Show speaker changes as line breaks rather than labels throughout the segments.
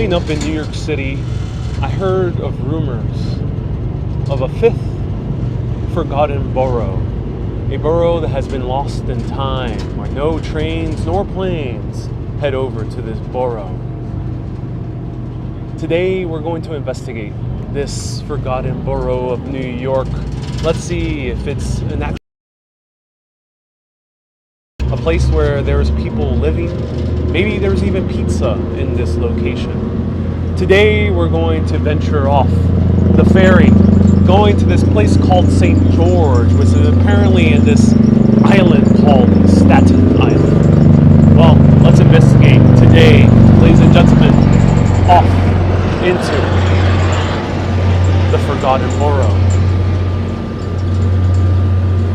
growing up in New York City, I heard of rumors of a fifth forgotten borough. A borough that has been lost in time, where no trains nor planes head over to this borough. Today we're going to investigate this forgotten borough of New York. Let's see if it's a place where there's people living. Maybe there's even pizza in this location. Today we're going to venture off the ferry, going to this place called St. George, which is apparently in this island called Staten Island. Well, let's investigate today, ladies and gentlemen, off into the forgotten borough.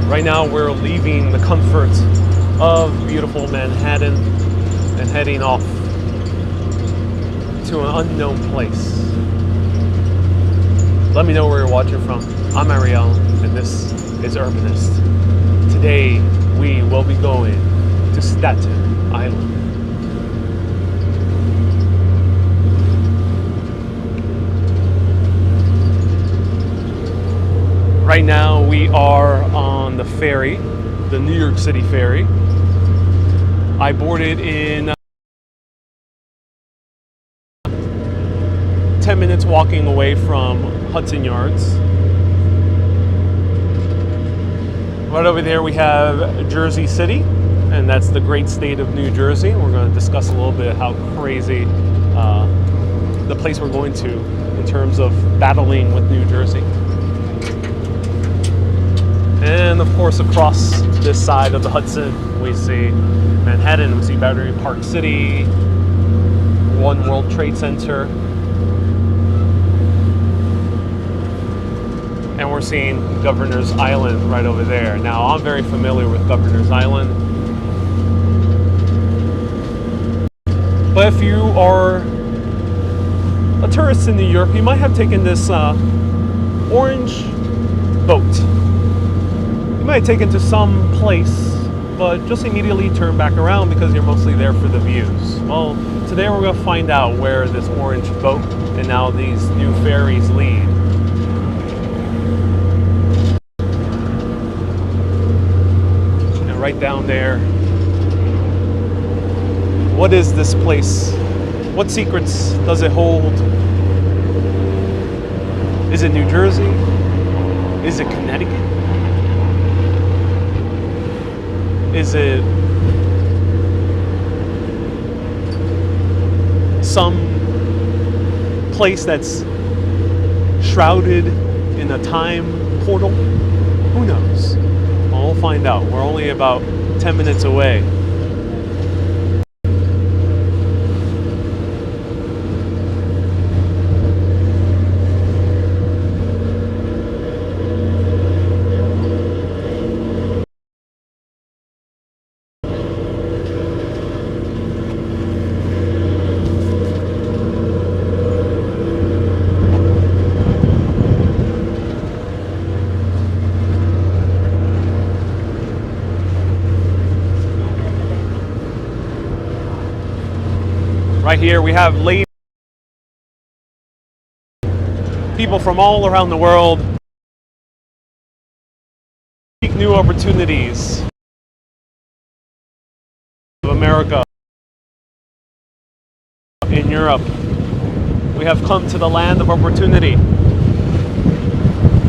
Right now we're leaving the comfort of beautiful Manhattan and heading off to an unknown place. Let me know where you're watching from. I'm Ariel, and this is Urbanist. Today, we will be going to Staten Island. Right now, we are on the ferry, the New York City ferry. I boarded in 10 minutes walking away from Hudson Yards. Right over there we have Jersey City, and that's the great state of New Jersey. We're going to discuss a little bit how crazy the place we're going to in terms of battling with New Jersey. And of course across this side of the Hudson we see Manhattan, we see Battery Park City, One World Trade Center. And we're seeing Governor's Island right over there. Now, I'm very familiar with Governor's Island. But if you are a tourist in New York, you might have taken this orange boat. You might have taken to some place, but just immediately turn back around because you're mostly there for the views. Well, today we're going to find out where this orange boat and now these new ferries lead. Right down there. What is this place? What secrets does it hold? Is it New Jersey? Is it Connecticut? Is it some place that's shrouded in a time portal? Who knows? We'll find out. We're only about 10 minutes away. Right here we have people from all around the world seek new opportunities of America. In Europe, we have come to the land of opportunity.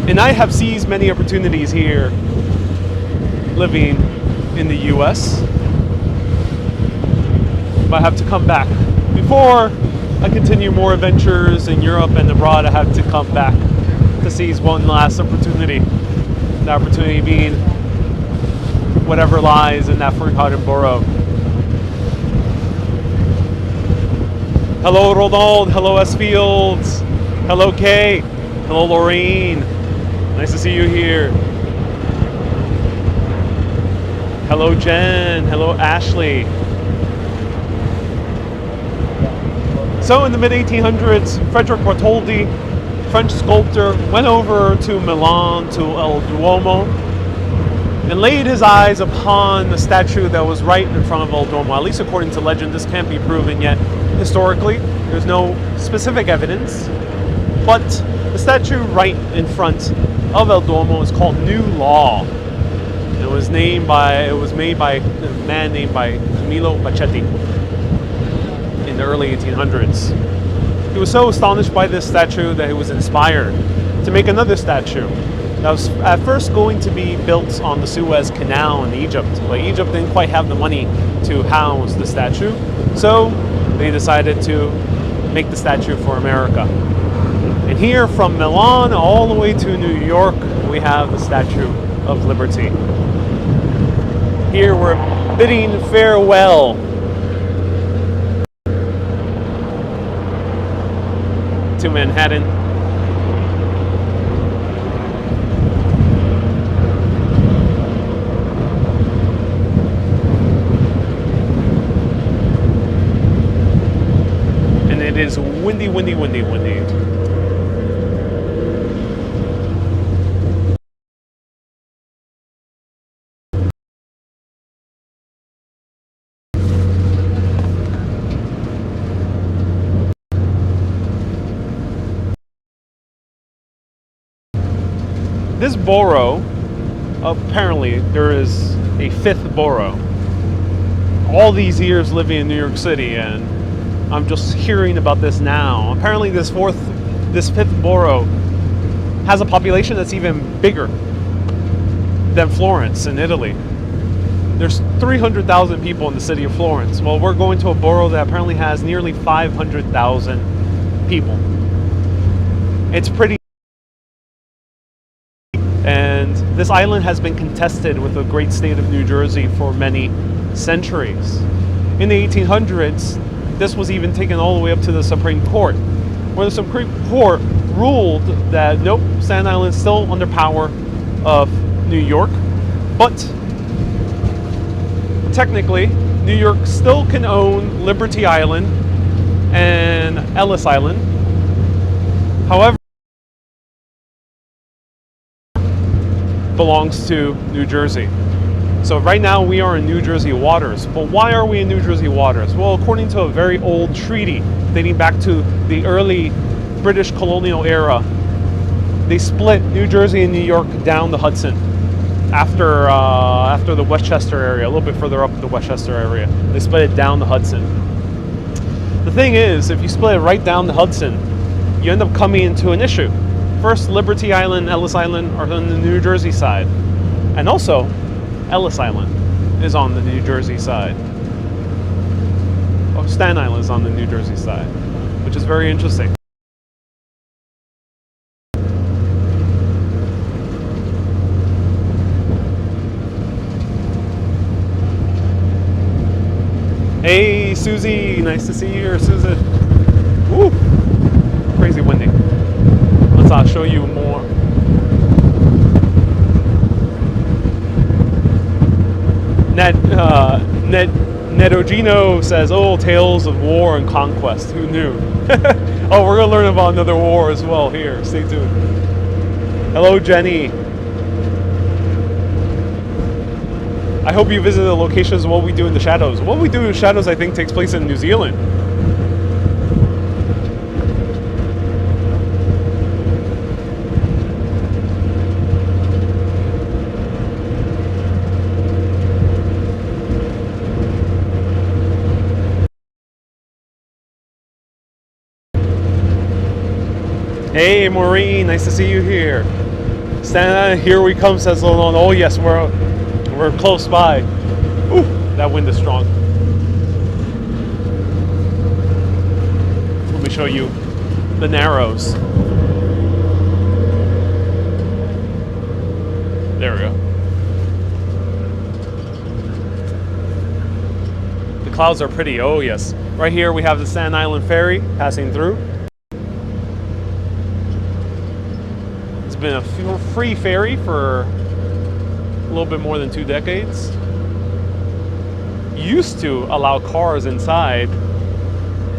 And I have seized many opportunities here living in the US. But I have to come back. Before I continue more adventures in Europe and abroad, I have to come back to seize one last opportunity. The opportunity being whatever lies in that forgotten borough. Hello Ronald, hello S. Fields, hello Kay, hello Lorraine. Nice to see you here. Hello Jen, hello Ashley. So in the mid-1800s, Frederick Bartholdi, French sculptor, went over to Milan to El Duomo and laid his eyes upon the statue that was right in front of El Duomo. At least according to legend, this can't be proven yet historically. There's no specific evidence, but the statue right in front of El Duomo is called New Law. It was made by a man named by Camillo Bacchetti in the early 1800s. He was so astonished by this statue that he was inspired to make another statue that was at first going to be built on the Suez Canal in Egypt, but Egypt didn't quite have the money to house the statue, so they decided to make the statue for America. And here from Milan all the way to New York, we have the Statue of Liberty. Here we're bidding farewell to Manhattan. And it is windy, windy, windy, windy. This borough, apparently there is a fifth borough. All these years living in New York City, and I'm just hearing about this now. Apparently this fifth borough has a population that's even bigger than Florence in Italy. There's 300,000 people in the city of Florence. Well, we're going to a borough that apparently has nearly 500,000 people. It's pretty. And this island has been contested with the great state of New Jersey for many centuries. In the 1800s, this was even taken all the way up to the Supreme Court, where the Supreme Court ruled that nope, Staten Island is still under power of New York, but technically, New York still can own Liberty Island and Ellis Island. However, belongs to New Jersey. So right now we are in New Jersey waters. But why are we in New Jersey waters? Well, according to a very old treaty dating back to the early British colonial era, they split New Jersey and New York down the Hudson after the Westchester area, a little bit further up the Westchester area. They split it down the Hudson. The thing is, if you split it right down the Hudson, you end up coming into an issue. First, Liberty Island, Ellis Island are on the New Jersey side. And also, Ellis Island is on the New Jersey side. Oh, Staten Island is on the New Jersey side, which is very interesting. Hey, Susie, nice to see you here, Susan. Woo, crazy windy. I'll show you more. Nedogino says, oh, tales of war and conquest. Who knew? Oh, we're going to learn about another war as well here. Stay tuned. Hello, Jenny. I hope you visit the locations of What We Do in the Shadows. What We Do in the Shadows, I think, takes place in New Zealand. Hey, Maureen, nice to see you here. Staten, here we come, says Lolon. Oh yes, we're close by. Ooh, that wind is strong. Let me show you the Narrows. There we go. The clouds are pretty. Oh yes. Right here we have the Staten Island Ferry passing through. Been a free ferry for a little bit more than 2 decades. Used to allow cars inside,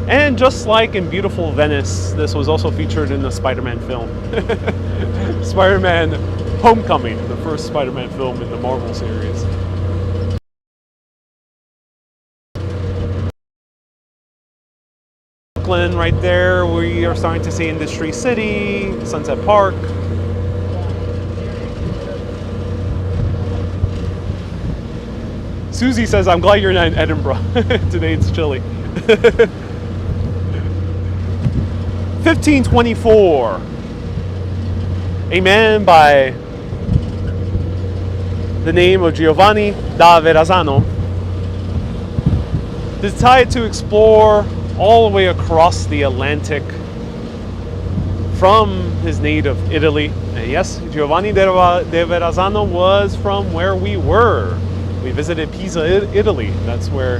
and just like in beautiful Venice, this was also featured in the Spider-Man film. Spider-Man Homecoming, the first Spider-Man film in the Marvel series. Brooklyn right there. We are starting to see Industry City, Sunset Park. Susie says, I'm glad you're not in Edinburgh. Today it's chilly. 1524. A man by the name of Giovanni da Verrazzano decided to explore all the way across the Atlantic from his native Italy. And yes, Giovanni da Verrazzano was from where we were. We visited Pisa, Italy. That's where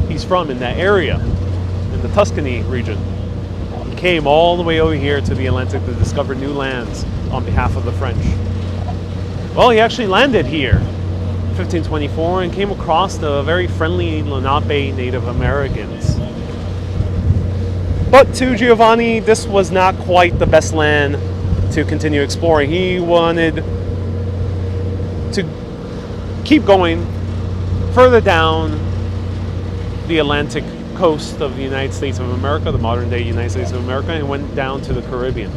he's from, in that area, in the Tuscany region. He came all the way over here to the Atlantic to discover new lands on behalf of the French. Well, he actually landed here in 1524 and came across the very friendly Lenape Native Americans. But to Giovanni, this was not quite the best land to continue exploring. He wanted to keep going further down the Atlantic coast of the United States of America, the modern day United States of America, and went down to the Caribbean.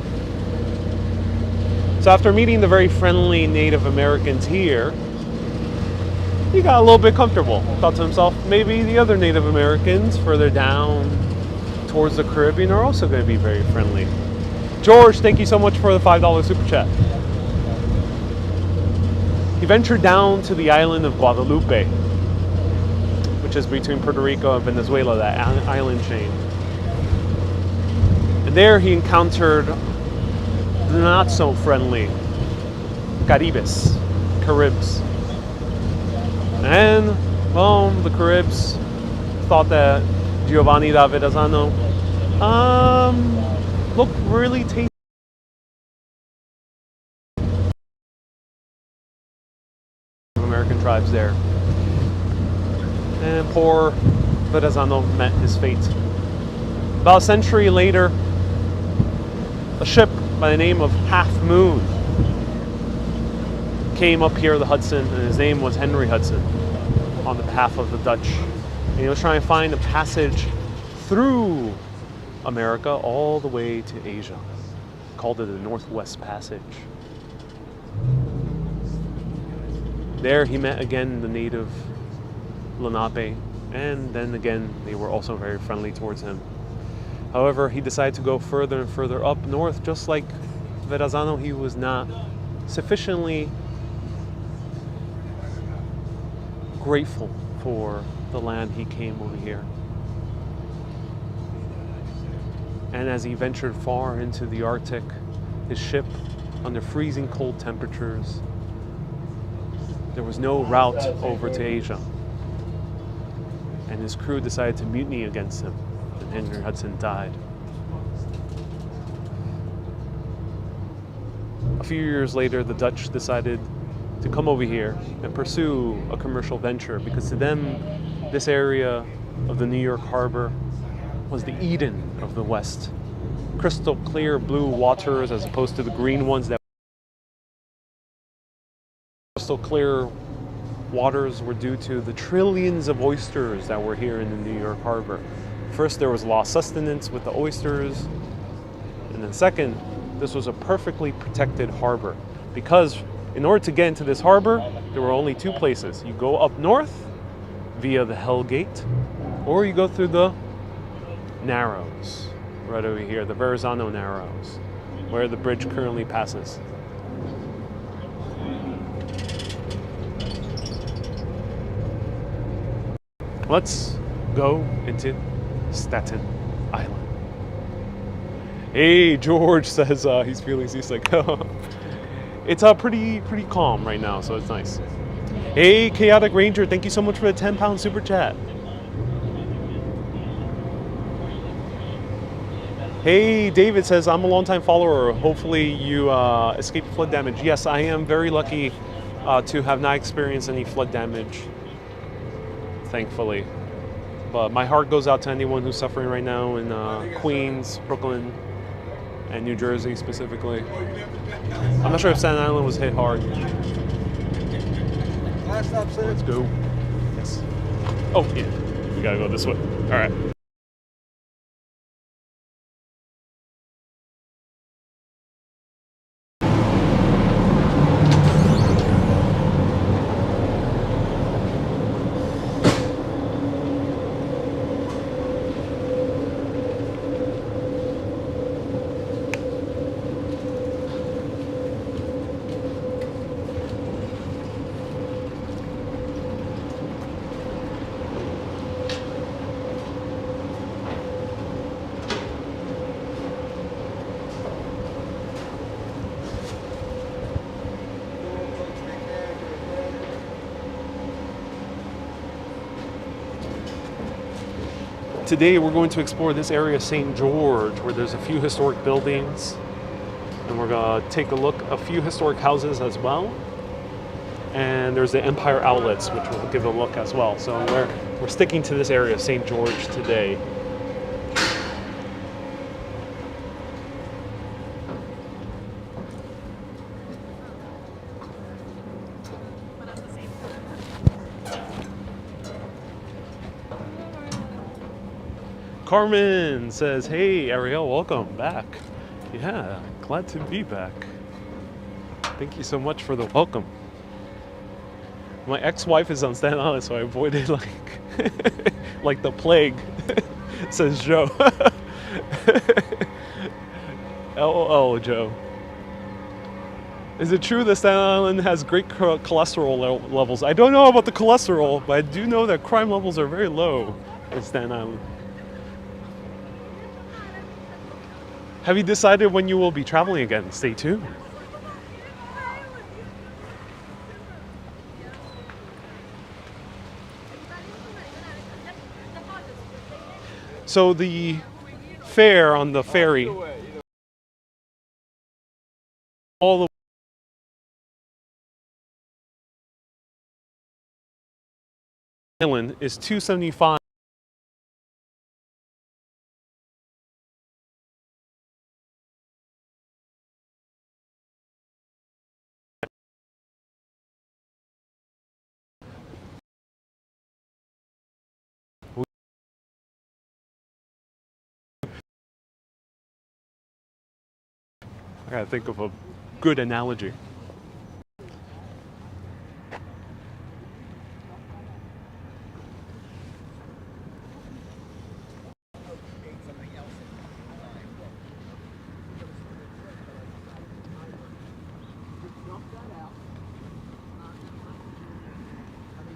So after meeting the very friendly Native Americans here, he got a little bit comfortable. Thought to himself, maybe the other Native Americans further down towards the Caribbean are also going to be very friendly. George, thank you so much for the $5 super chat. He ventured down to the island of Guadalupe, which is between Puerto Rico and Venezuela, that island chain. And there he encountered the not so friendly Caribes, Caribs. And, well, the Caribs thought that Giovanni da Verrazzano looked really tasty. American tribes there. And poor Verrazzano met his fate. About a century later, a ship by the name of Half Moon came up here the Hudson, and his name was Henry Hudson, on the behalf of the Dutch. And he was trying to find a passage through America all the way to Asia. He called it the Northwest Passage. There he met again the native Lenape, and then again they were also very friendly towards him. However, he decided to go further and further up north. Just like Verrazzano, he was not sufficiently grateful for the land he came over here. And as he ventured far into the Arctic, his ship, under freezing cold temperatures, there was no route over to Asia. And his crew decided to mutiny against him, and Henry Hudson died. A few years later, the Dutch decided to come over here and pursue a commercial venture, because to them, this area of the New York harbor was the Eden of the West. Crystal clear blue waters as opposed to the green ones that crystal clear waters were due to the trillions of oysters that were here in the New York harbor. First, there was lost sustenance with the oysters, and then second, this was a perfectly protected harbor, because in order to get into this harbor, there were only two places. You go up north via the Hell Gate, or you go through the Narrows, right over here, the Verrazzano Narrows, where the bridge currently passes. Let's go into Staten Island. Hey, George says he's feeling seasick. It's pretty calm right now, so it's nice. Hey, Chaotic Ranger, thank you so much for the 10-pound super chat. Hey, David says, I'm a longtime follower. Hopefully you escaped flood damage. Yes, I am very lucky to have not experienced any flood damage, thankfully. But my heart goes out to anyone who's suffering right now in Queens, Brooklyn, and New Jersey specifically. I'm not sure if Staten Island was hit hard. Let's go. Yes. Oh, yeah. We gotta go this way. All right. Today we're going to explore this area of St. George, where there's a few historic buildings, and we're gonna take a look a few historic houses as well. And there's the Empire Outlets, which we'll give a look as well. So we're sticking to this area of St. George today. Carmen says, hey, Ariel, welcome back. Yeah, glad to be back. Thank you so much for the welcome. My ex-wife is on Staten Island, so I avoided like the plague, says Joe. LOL, Joe. Is it true that Staten Island has great cholesterol levels? I don't know about the cholesterol, but I do know that crime levels are very low in Staten Island. Have you decided when you will be traveling again? Stay tuned. So the fare on the ferry, all the island is $2.75. I gotta think of a good analogy.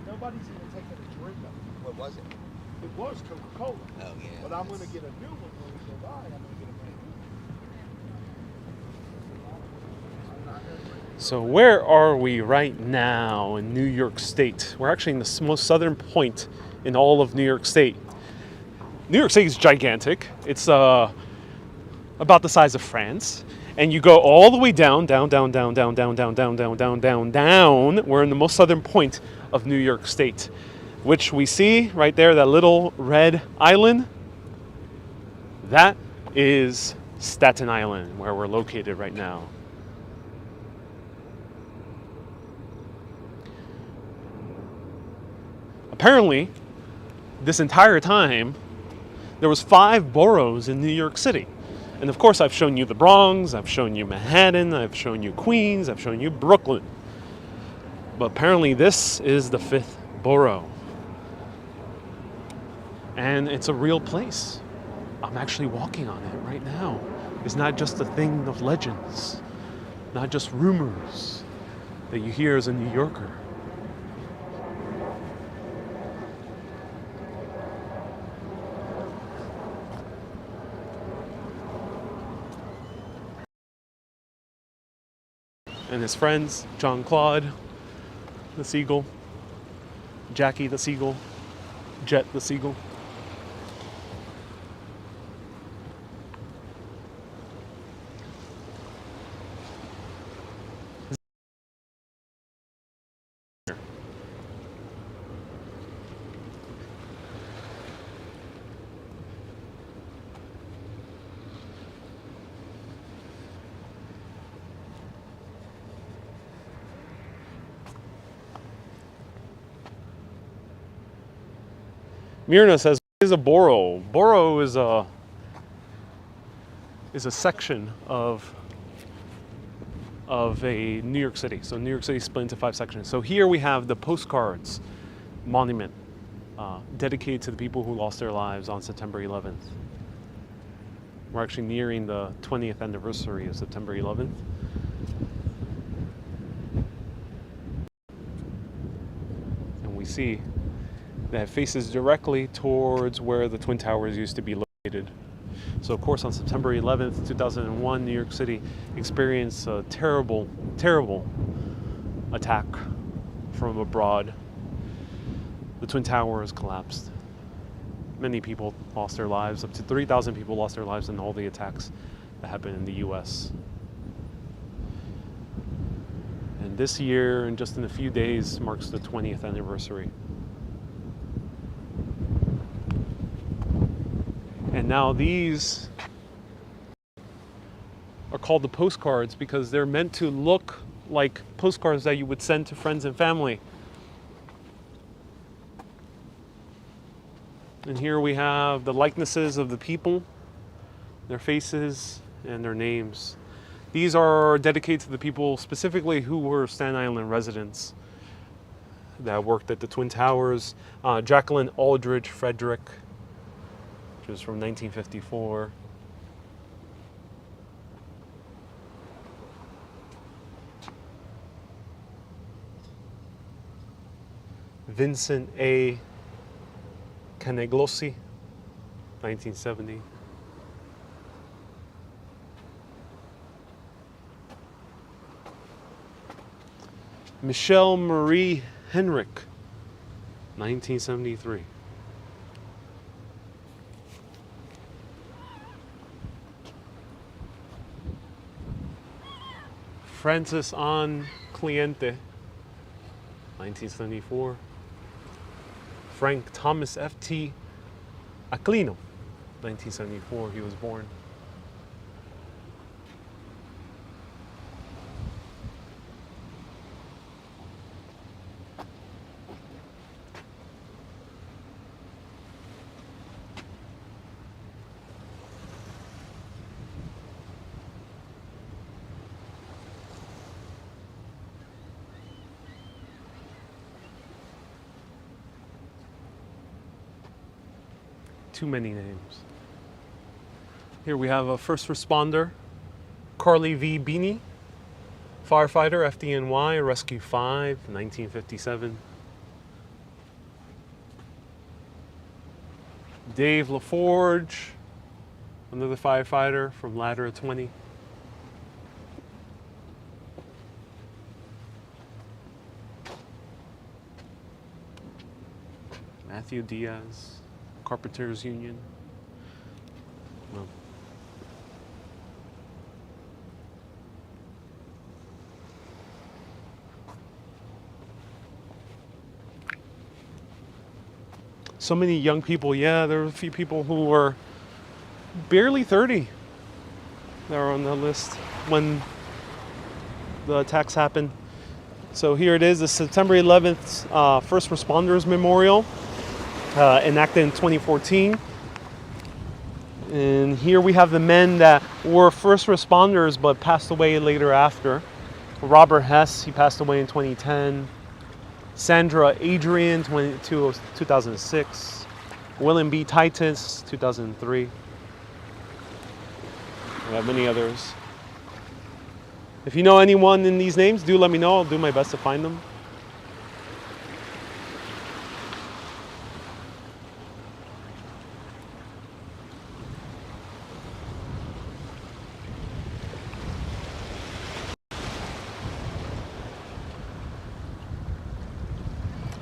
Nobody's even taking a drink of it.
What was it?
It was Coca-Cola.
Oh, yeah.
But I'm going to get a new one when we go by. I'm going to get a brand new.
So where are we right now in New York State? We're actually in the most southern point in all of New York State. New York State is gigantic. It's about the size of France. And you go all the way down. We're in the most southern point of New York State, which we see right there, that little red island. That is Staten Island, where we're located right now. Apparently, this entire time, there was 5 boroughs in New York City. And of course, I've shown you the Bronx, I've shown you Manhattan, I've shown you Queens, I've shown you Brooklyn. But apparently this is the 5th borough. And it's a real place. I'm actually walking on it right now. It's not just a thing of legends, not just rumors that you hear as a New Yorker. And his friends, John Claude, the seagull, Jackie the seagull, Jet the seagull. Myrna says, what is a borough? Borough is a section of a New York City. So New York City is split into 5 sections. So here we have the postcards monument dedicated to the people who lost their lives on September 11th. We're actually nearing the 20th anniversary of September 11th. And we see that faces directly towards where the Twin Towers used to be located. So of course on September 11th, 2001, New York City experienced a terrible, terrible attack from abroad. The Twin Towers collapsed. Many people lost their lives. Up to 3,000 people lost their lives in all the attacks that happened in the US. And this year, and just in a few days, marks the 20th anniversary. And now these are called the postcards because they're meant to look like postcards that you would send to friends and family. And here we have the likenesses of the people, their faces, and their names. These are dedicated to the people specifically who were Staten Island residents that worked at the Twin Towers. Jacqueline Aldridge Frederick, which was from 1954. Vincent A. Caneglosi, 1970. Michelle Marie Henrik, 1973. Francis Ann Cliente, 1974. Frank Thomas F.T. Aquilino, 1974, he was born. Too many names. Here we have a first responder, Carly V. Beanie, firefighter, FDNY, Rescue 5, 1957. Dave LaForge, another firefighter from Ladder 20. Matthew Diaz, Carpenters Union. Well, so many young people. Yeah, there were a few people who were barely 30 that were on the list when the attacks happened. So here it is, the September 11th First Responders Memorial. Enacted in 2014. And here we have the men that were first responders but passed away later after. Robert Hess, he passed away in 2010. Sandra Adrian, 2006. William B. Titus, 2003. We have many others. If you know anyone in these names, do let me know. I'll do my best to find them.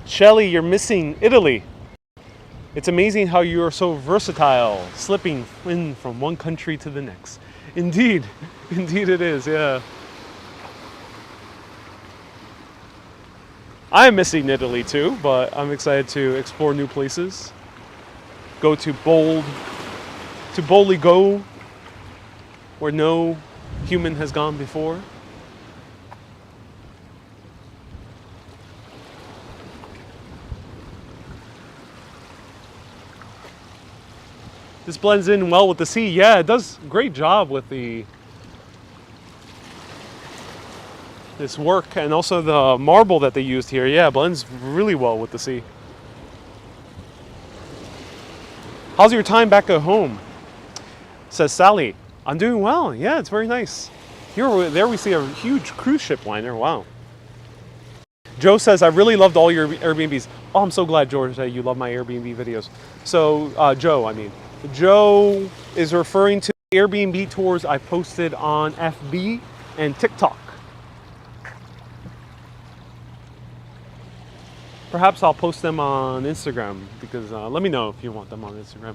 Shelley, you're missing Italy. It's amazing how you are so versatile, slipping in from one country to the next. Indeed, indeed it is, yeah. I'm missing Italy too, but I'm excited to explore new places. Boldly go where no human has gone before. This blends in well with the sea. Yeah, it does a great job with this work, and also the marble that they used here. Yeah, blends really well with the sea. How's your time back at home? Says Sally. I'm doing well. Yeah, it's very nice. There we see a huge cruise ship liner. Wow. Joe says, I really loved all your Airbnbs. Oh, I'm so glad, George, that you love my Airbnb videos. So, Joe is referring to the Airbnb tours I posted on FB and TikTok. Perhaps I'll post them on Instagram because let me know if you want them on Instagram.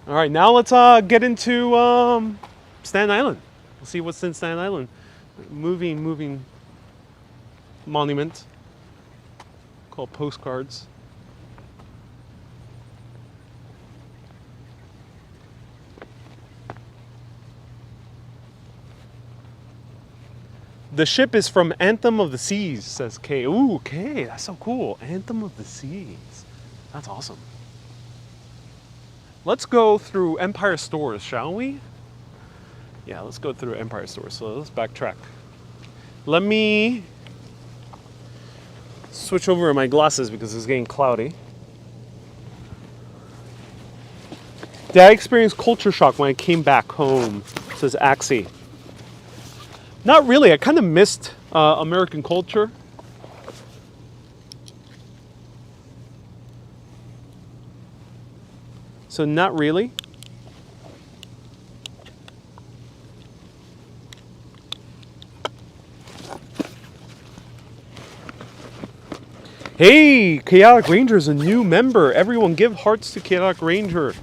All right, now let's get into Staten Island. We'll see what's in Staten Island. Moving monument called Postcards. The ship is from Anthem of the Seas, says Kay. Ooh, Kay, that's so cool. Anthem of the Seas. That's awesome. Let's go through Empire Stores, shall we? Yeah, let's go through Empire Stores. So let's backtrack. Let me switch over my glasses because it's getting cloudy. Did I experience culture shock when I came back home? Says Axie. Not really. I kind of missed American culture. So not really. Hey, Chaotic Ranger is a new member. Everyone give hearts to Chaotic Ranger.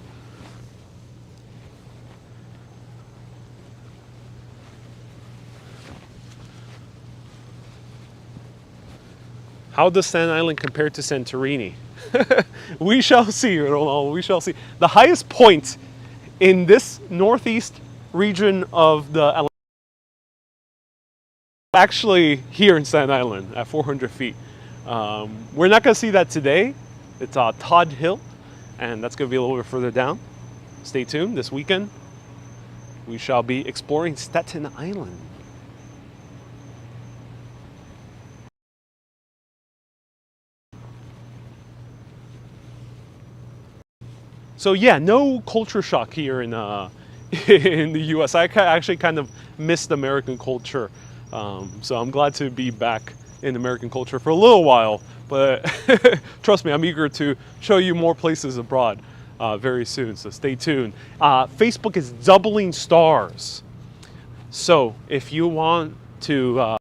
How does Staten Island compare to Santorini? We shall see, Ronald. We shall see. The highest point in this northeast region of the actually here in Staten Island at 400 feet. We're not going to see that today. It's Todd Hill, and that's going to be a little bit further down. Stay tuned. This weekend, we shall be exploring Staten Island. So yeah, no culture shock here in in the U.S. I actually kind of missed American culture, so I'm glad to be back in American culture for a little while. But trust me, I'm eager to show you more places abroad very soon. So stay tuned. Facebook is doubling stars, so if you want to.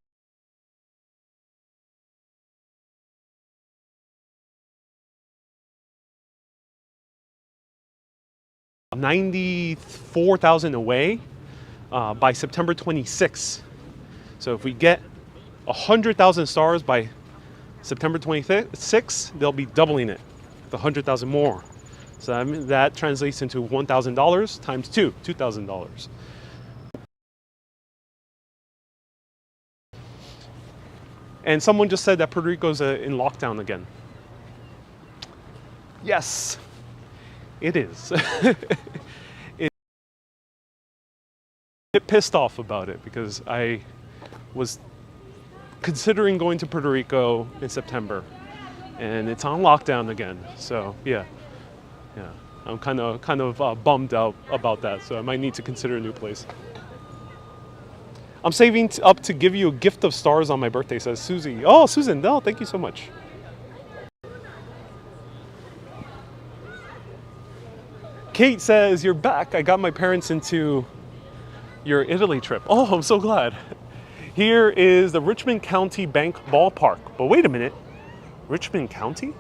94,000 away by September 26th. So if we get 100,000 stars by September 26th, they'll be doubling it, with 100,000 more. So that translates into $1,000 times two, $2,000. And someone just said that Puerto Rico's in lockdown again. Yes. It is. It pissed off about it because I was considering going to Puerto Rico in September, and it's on lockdown again. So yeah, I'm kind of bummed out about that. So I might need to consider a new place. I'm saving up to give you a gift of stars on my birthday, says Susie. Oh, Susan, no, thank you so much. Kate says, you're back. I got my parents into your Italy trip. Oh, I'm so glad. Here is the Richmond County Bank Ballpark. But wait a minute. Richmond County?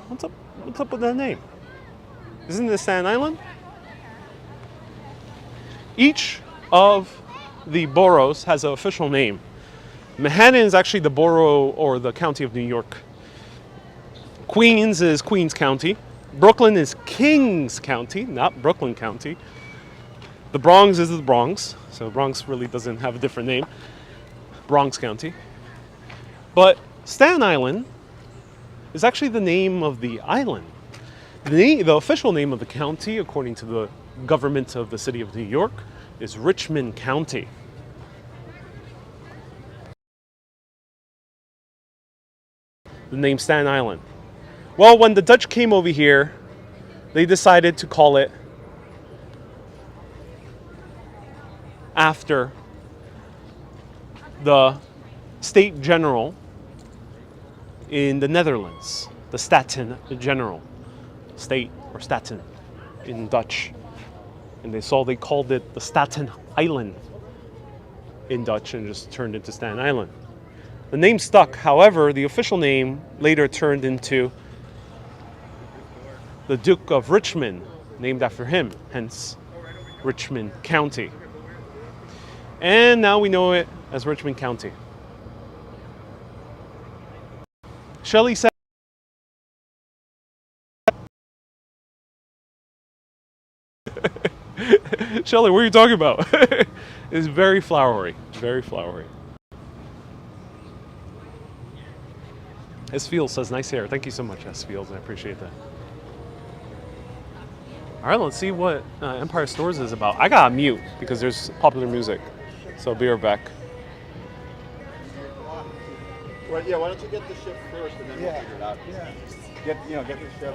What's up with that name? Isn't this Staten Island? Each of the boroughs has an official name. Manhattan is actually the borough or the county of New York. Queens is Queens County. Brooklyn is Kings County, not Brooklyn County. The Bronx is the Bronx, so Bronx really doesn't have a different name. Bronx County. But Staten Island is actually the name of the island. The official name of the county, according to the government of the city of New York, is Richmond County. The name Staten Island. Well, when the Dutch came over here, they decided to call it after the State General in the Netherlands, the Staten General, State or Staten in Dutch. And they called it the Staten Island in Dutch and just turned into Staten Island. The name stuck, however, the official name later turned into the Duke of Richmond, named after him, hence Richmond County. And now we know it as Richmond County. Shelley said, Shelley, what are you talking about? It's very flowery, very flowery. S. Fields says, nice hair. Thank you so much, S. Fields. I appreciate that. All right, let's see what Empire Stores is about. I got mute because there's popular music. So I'll be right back.
Well, yeah, why don't you get the ship first and then we'll figure it out.
Yeah.
Get the ship.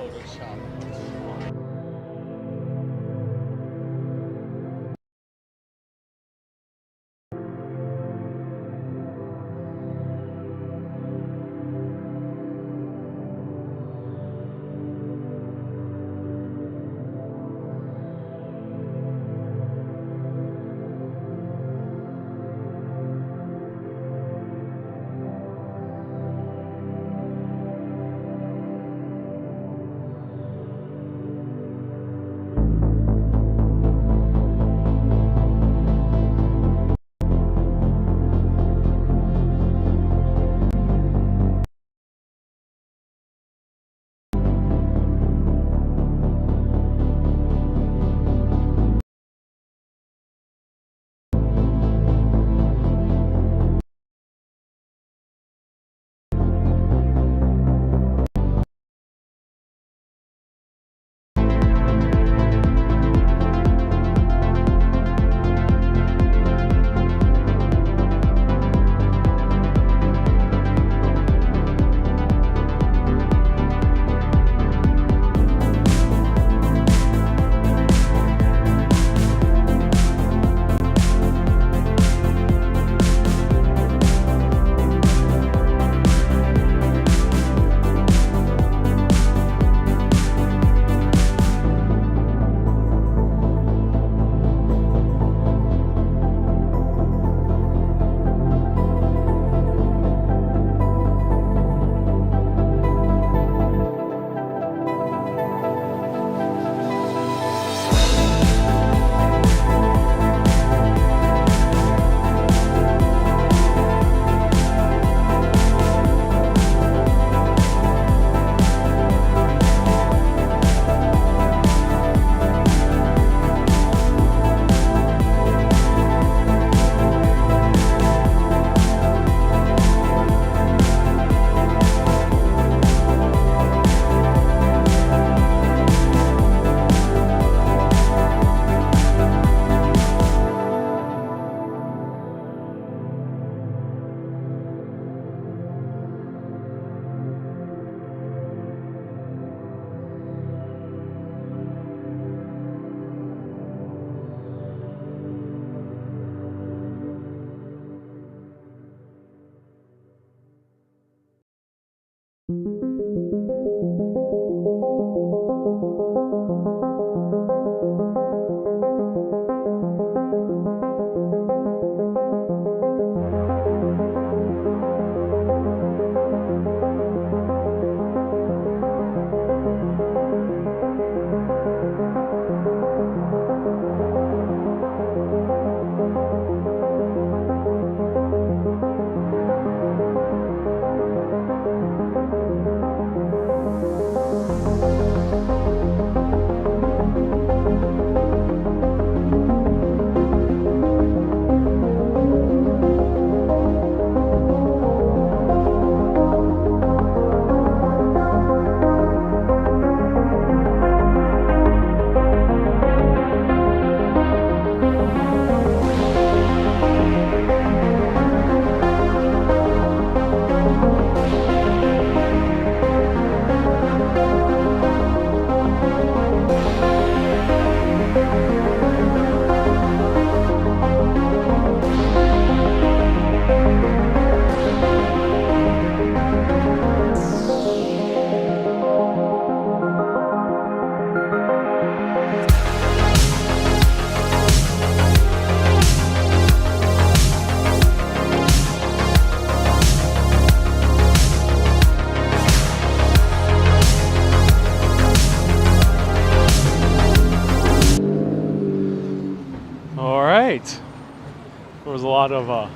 There was a lot of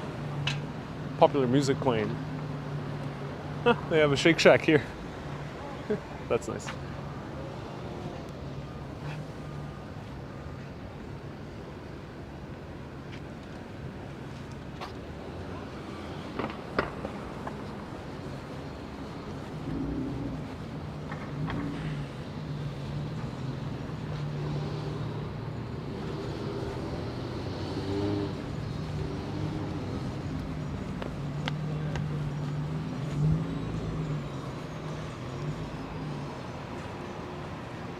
popular music playing. Huh, they have a Shake Shack here. That's nice.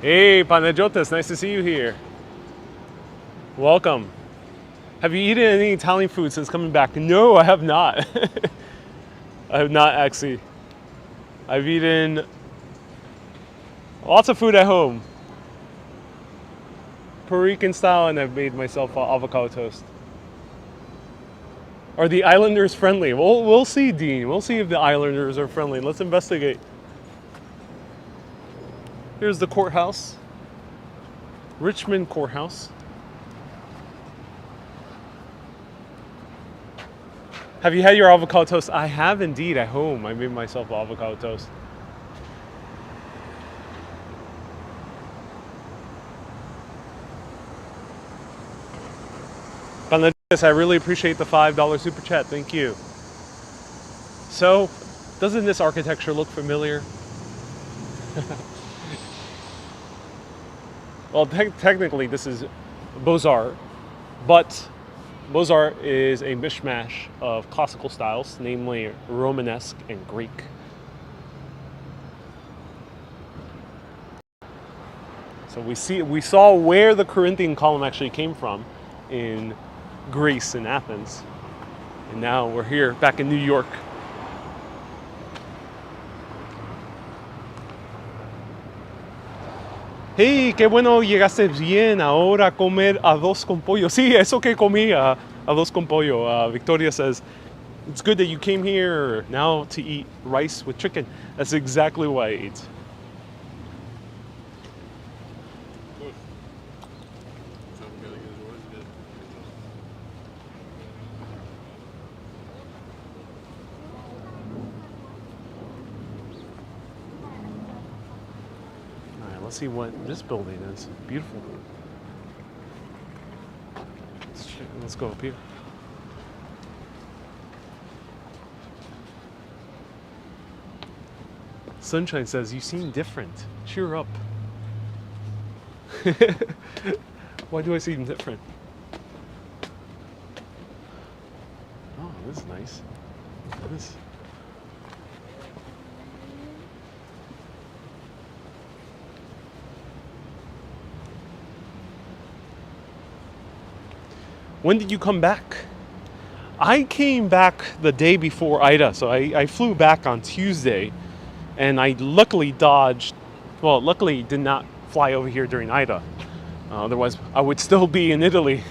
Hey, Panejotes, nice to see you here. Welcome. Have you eaten any Italian food since coming back? No, I have not. I have not actually. I've eaten lots of food at home. Puerto Rican style, and I've made myself avocado toast. Are the Islanders friendly? We'll see, Dean. We'll see if the Islanders are friendly. Let's investigate. Here's the courthouse. Richmond Courthouse. Have you had your avocado toast? I have indeed at home. I made myself avocado toast. I really appreciate the $5 super chat. Thank you. So, doesn't this architecture look familiar? Well, technically this is Beaux-Arts, but Beaux-Arts is a mishmash of classical styles, namely Romanesque and Greek. So we saw where the Corinthian column actually came from in Greece and Athens, and now we're here back in New York. Hey, qué bueno llegaste bien ahora a comer arroz con pollo. Sí, eso que comí, arroz con pollo. Victoria says, it's good that you came here now to eat rice with chicken. That's exactly what I ate. Let's see what this building is. Beautiful. Let's go up here. Sunshine says, you seem different. Cheer up. Why do I seem different? Oh, this is nice. This. When did you come back? I came back the day before Ida, so I flew back on Tuesday, and I luckily luckily did not fly over here during Ida. Otherwise, I would still be in Italy.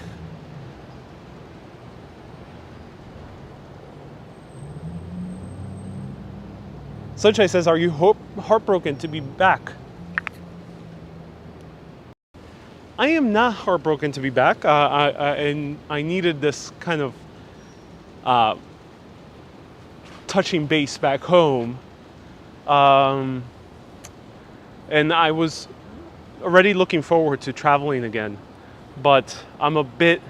Sunshine says, are you heartbroken to be back? I am not heartbroken to be back, and I needed this kind of touching base back home, and I was already looking forward to traveling again, but I'm a bit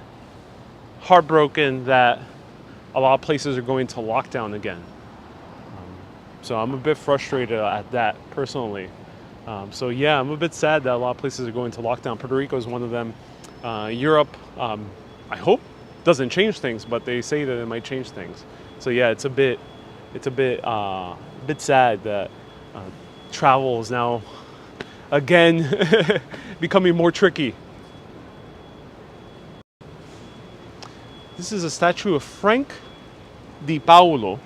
heartbroken that a lot of places are going to lockdown again. So I'm a bit frustrated at that personally. So yeah, I'm a bit sad that a lot of places are going to lockdown. Puerto Rico is one of them. Europe, I hope doesn't change things, but they say that it might change things. So yeah, it's a bit sad that travel is now again becoming more tricky. This is a statue of Frank Di Paolo,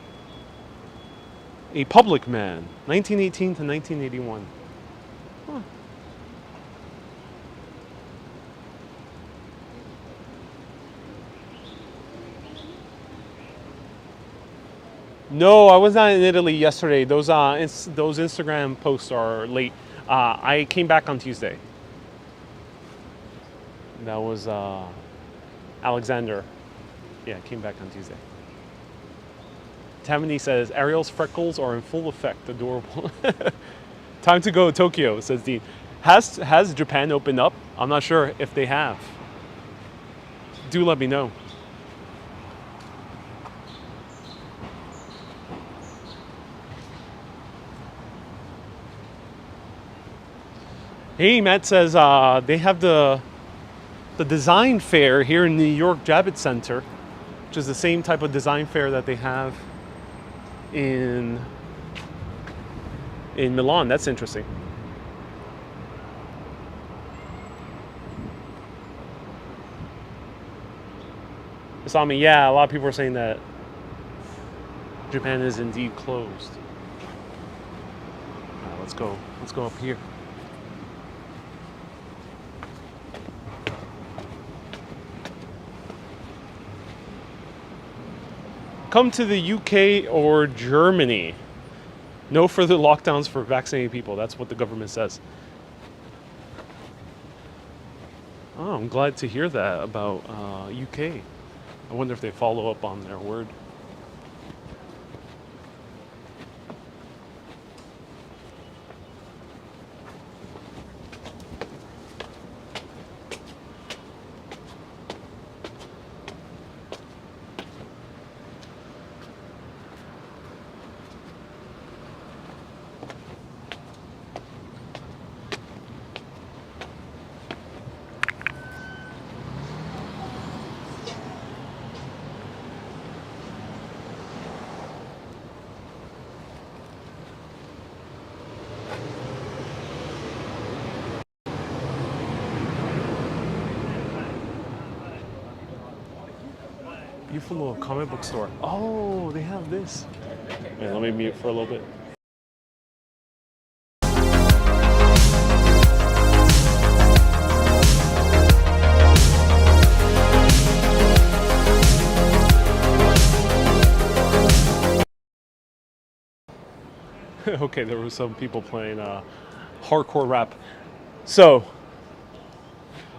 a public man, 1918 to 1981. Huh. No, I was not in Italy yesterday. Those Instagram posts are late. I came back on Tuesday. That was Alexander. Yeah, came back on Tuesday. Tammany says, Ariel's freckles are in full effect. Adorable. Time to go to Tokyo, says Dean. Has Japan opened up? I'm not sure if they have. Do let me know. Hey, Matt says they have the design fair here in New York Javits Center, which is the same type of design fair that they have in Milan. That's interesting. Asami, yeah, a lot of people are saying that Japan is indeed closed. Let's go up here. Come to the UK or Germany. No further lockdowns for vaccinated people. That's what the government says. Oh, I'm glad to hear that about UK. I wonder if they follow up on their word. Beautiful little comic book store. Oh, they have this. Yeah, let me mute for a little bit. Okay, there were some people playing hardcore rap. So,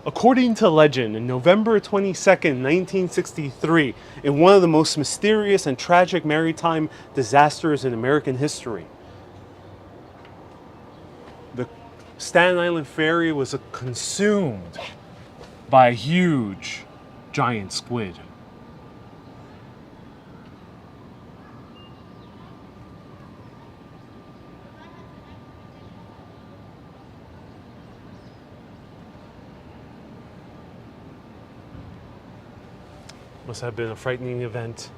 according to legend, on November 22nd, 1963, in one of the most mysterious and tragic maritime disasters in American history, the Staten Island Ferry was consumed by a huge giant squid. Must have been a frightening event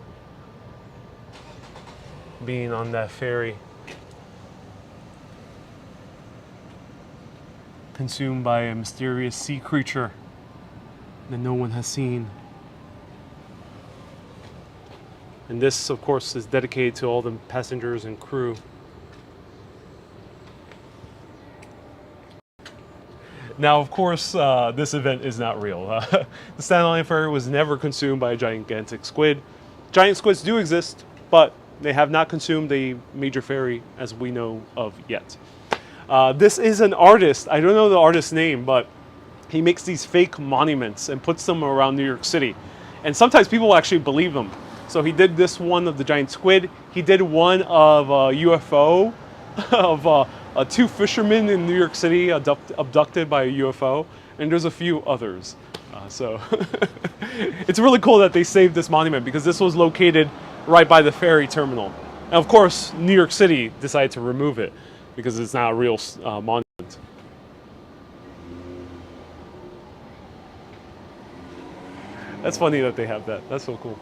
being on that ferry, consumed by a mysterious sea creature that no one has seen. And this, of course, is dedicated to all the passengers and crew. Now, of course, this event is not real. The Staten Island Ferry was never consumed by a gigantic squid. Giant squids do exist, but they have not consumed a major ferry as we know of yet. This is an artist. I don't know the artist's name, but he makes these fake monuments and puts them around New York City. And sometimes people actually believe them. So he did this one of the giant squid. He did one of a UFO of two fishermen in New York City abducted by a UFO, and there's a few others. So it's really cool that they saved this monument because this was located right by the ferry terminal. And of course, New York City decided to remove it because it's not a real monument. That's funny that they have that. That's so cool.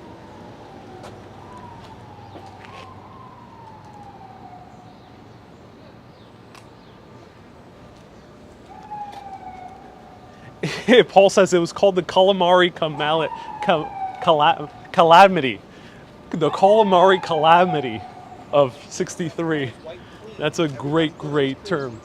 Paul says it was called the calamari calamity. The calamari calamity of '63. That's a great, great term.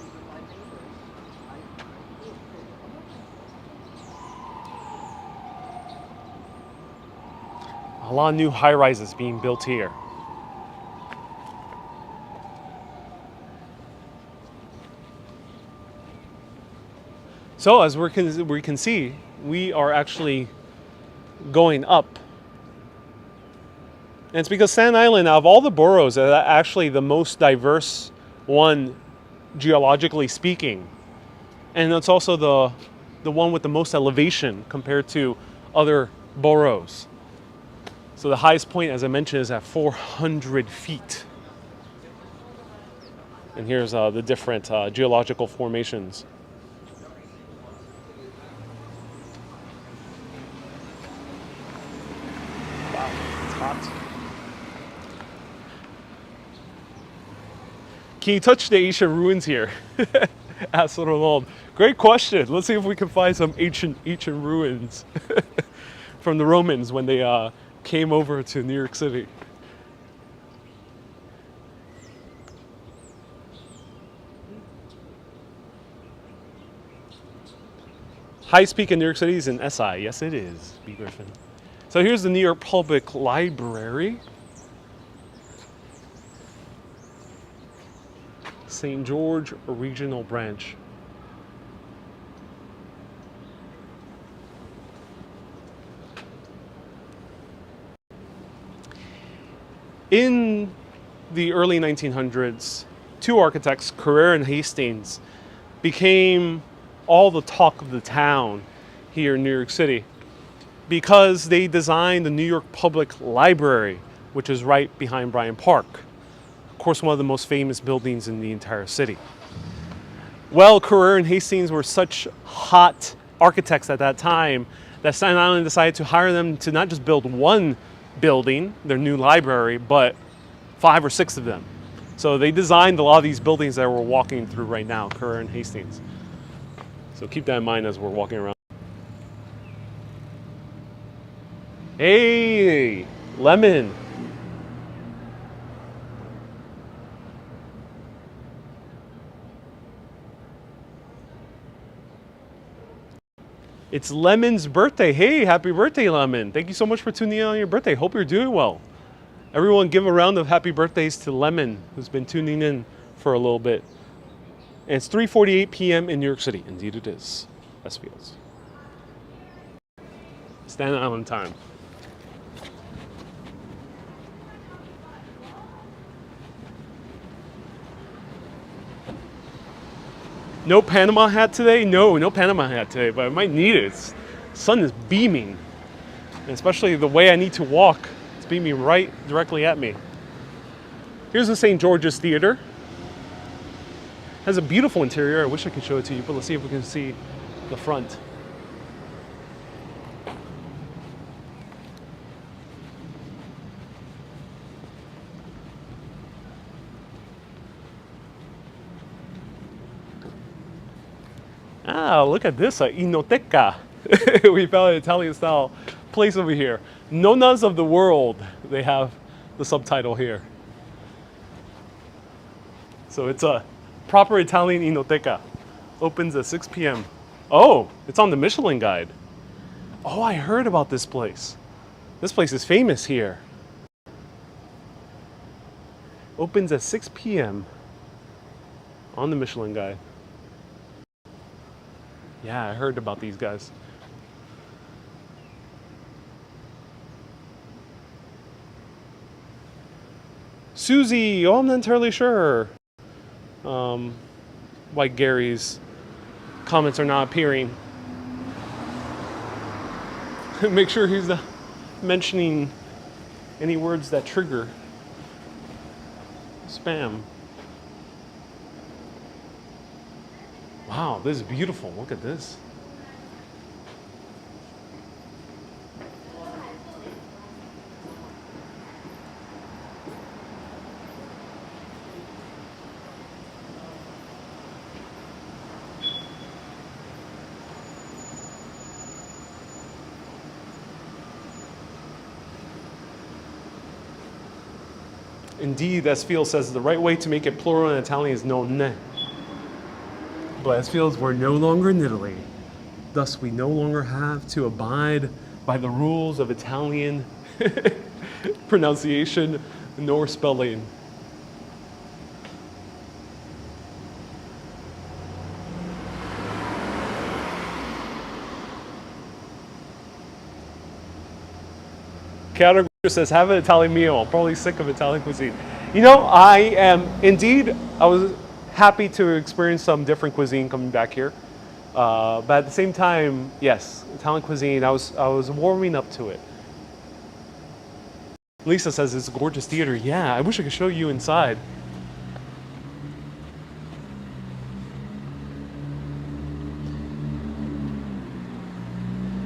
A lot of new high-rises being built here. So as we can see, we are actually going up And it's because Staten Island, out of all the boroughs, is actually the most diverse one, geologically speaking. And it's also the one with the most elevation compared to other boroughs. So the highest point, as I mentioned, is at 400 feet. And here's the different geological formations. Wow, it's hot. Can you touch the ancient ruins here? Asked Ronald. Great question. Let's see if we can find some ancient ruins from the Romans when they came over to New York City. Highest peak in New York City is in SI. Yes, it is, B. Griffin. So here's the New York Public Library. St. George Regional Branch. In the early 1900s, two architects, Carrere and Hastings, became all the talk of the town here in New York City because they designed the New York Public Library, which is right behind Bryant Park. Of course, one of the most famous buildings in the entire city. Well, Carrere and Hastings were such hot architects at that time that Staten Island decided to hire them to not just build one building, their new library, but 5 or 6 of them. So they designed a lot of these buildings that we're walking through right now, Carrere and Hastings. So keep that in mind as we're walking around. Hey, lemon. It's Lemon's birthday. Hey, happy birthday, Lemon. Thank you so much for tuning in on your birthday. Hope you're doing well. Everyone give a round of happy birthdays to Lemon, who's been tuning in for a little bit. And it's 3:48 p.m. in New York City. Indeed it is. S Fields. Staten Island time. No Panama hat today? No Panama hat today, but I might need it. The sun is beaming. And especially the way I need to walk, it's beaming right directly at me. Here's the St. George's Theater. Has a beautiful interior. I wish I could show it to you, but let's see if we can see the front. Ah, look at this, Inoteca. We found an Italian-style place over here. Nonnas of the World, they have the subtitle here. So it's a proper Italian Inoteca. Opens at 6 p.m. Oh, it's on the Michelin Guide. Oh, I heard about this place. This place is famous here. Opens at 6 p.m. on the Michelin Guide. Yeah, I heard about these guys. Susie, oh, I'm not entirely sure why Gary's comments are not appearing. Make sure he's not mentioning any words that trigger spam. Wow, this is beautiful. Look at this. Indeed, as Field says, the right way to make it plural in Italian is nonne. But as Fields, we're no longer in Italy. Thus, we no longer have to abide by the rules of Italian pronunciation nor spelling. Category Says, have an Italian meal. I'm probably sick of Italian cuisine. You know, I am indeed, I was happy to experience some different cuisine coming back here. But at the same time, yes, Italian cuisine, I was warming up to it. Lisa says it's a gorgeous theater. Yeah, I wish I could show you inside.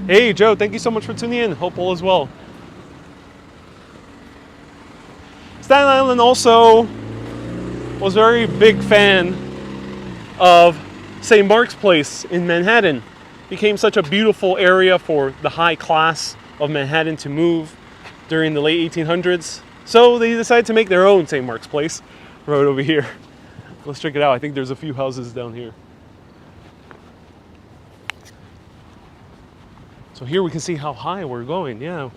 Hey Joe, thank you so much for tuning in. Hope all is well. Staten Island also was a very big fan of St. Mark's Place in Manhattan. Became such a beautiful area for the high class of Manhattan to move during the late 1800s. So they decided to make their own St. Mark's Place right over here. Let's check it out. I think there's a few houses down here. So here we can see how high we're going, yeah.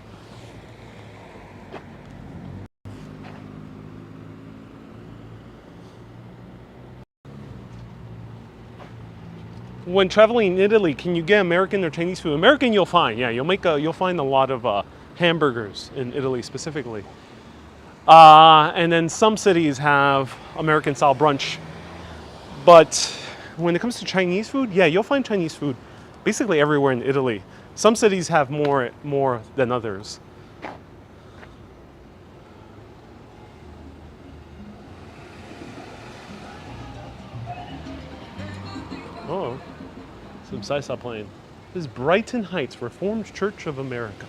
When traveling in Italy, can you get American or Chinese food? American you'll find, yeah. You'll find a lot of hamburgers in Italy specifically. And then some cities have American style brunch. But when it comes to Chinese food, yeah, you'll find Chinese food basically everywhere in Italy. Some cities have more than others. Oh, some salsa playing. This is Brighton Heights Reformed Church of America.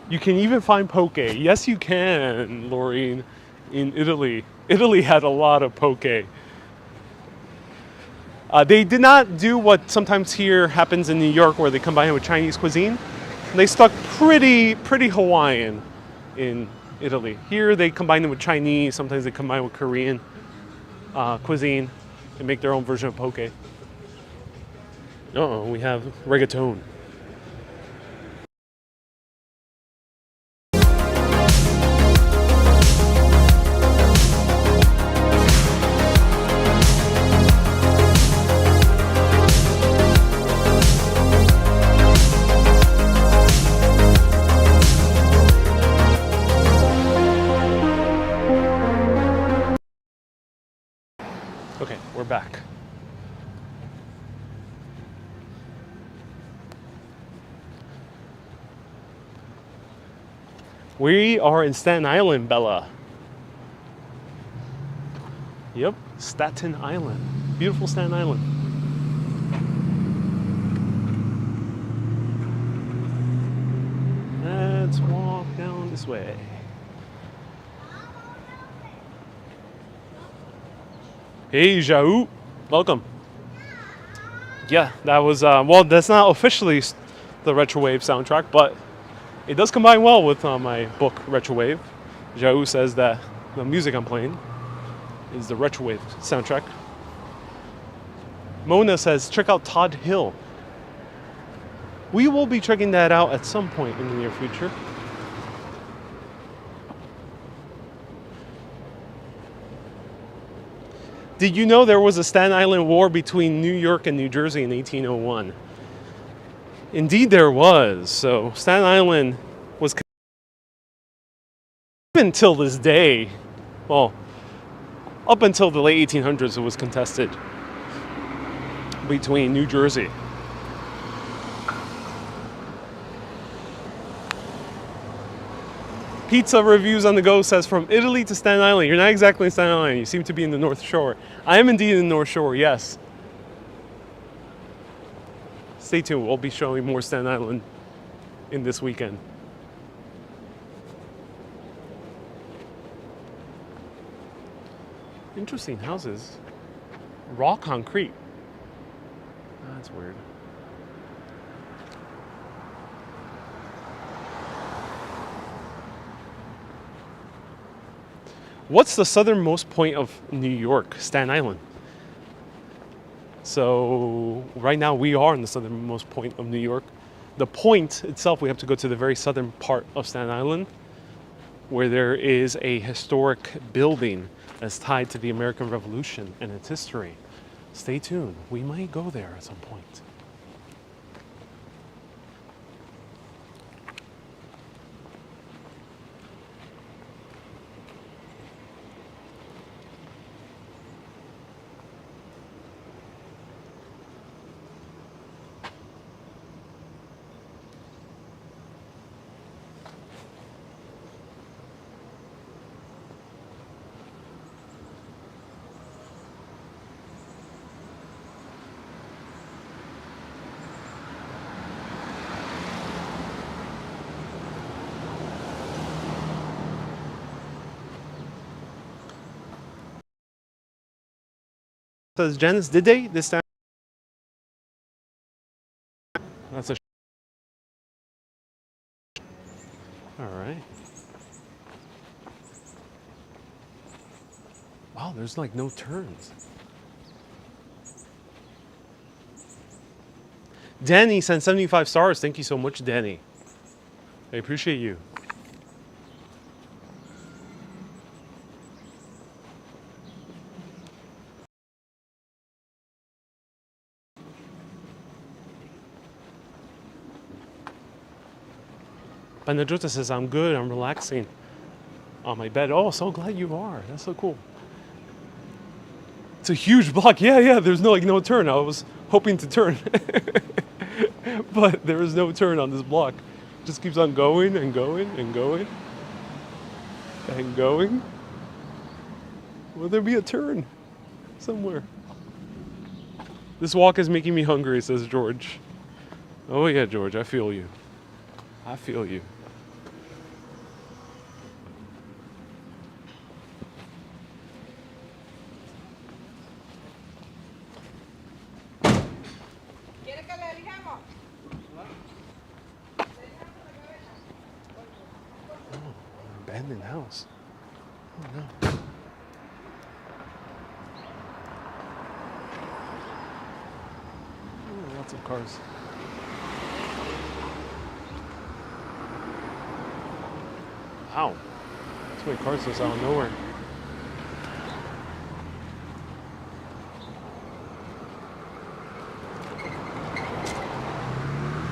You can even find poke. Yes, you can, Laureen, in Italy. Italy had a lot of poke. They did not do what sometimes here happens in New York where they combine it with Chinese cuisine. They stuck pretty Hawaiian in Italy. Here they combine it with Chinese, sometimes they combine it with Korean cuisine and make their own version of poke. Uh-oh, we have reggaeton. Okay, we're back. We are in Staten Island, Bella. Yep, Staten Island. Beautiful Staten Island. Let's walk down this way. Hey, Jau, welcome. Yeah, that was, well, that's not officially the Retrowave soundtrack, but it does combine well with my book, Retrowave. Jau says that the music I'm playing is the Retrowave soundtrack. Mona says, check out Todd Hill. We will be checking that out at some point in the near future. Did you know there was a Staten Island War between New York and New Jersey in 1801? Indeed there was. So Staten Island was, even until this day, well, up until the late 1800s it was contested between New Jersey. Pizza Reviews on the Go says, from Italy to Staten Island. You're not exactly in Staten Island. You seem to be in the North Shore. I am indeed in the North Shore, yes. Stay tuned. We'll be showing more Staten Island in this weekend. Interesting houses. Raw concrete. That's weird. What's the southernmost point of New York? Staten Island. So right now we are in the southernmost point of New York. The point itself, we have to go to the very southern part of Staten Island, where there is a historic building that's tied to the American Revolution and its history. Stay tuned. We might go there at some point. Says Jens, did they this time? That's a. All right. Wow, there's like no turns. Danny sent 75 stars. Thank you so much, Danny. I appreciate you. Panajota says, I'm good, I'm relaxing on my bed. Oh, so glad you are. That's so cool. It's a huge block. Yeah, there's no turn. I was hoping to turn. But there is no turn on this block. It just keeps on going and going and going and going. Will there be a turn somewhere? This walk is making me hungry, says George. Oh yeah, George, I feel you. I feel you. Abandoned house. Oh no. Oh, lots of cars. Wow. That's many cars just out of nowhere.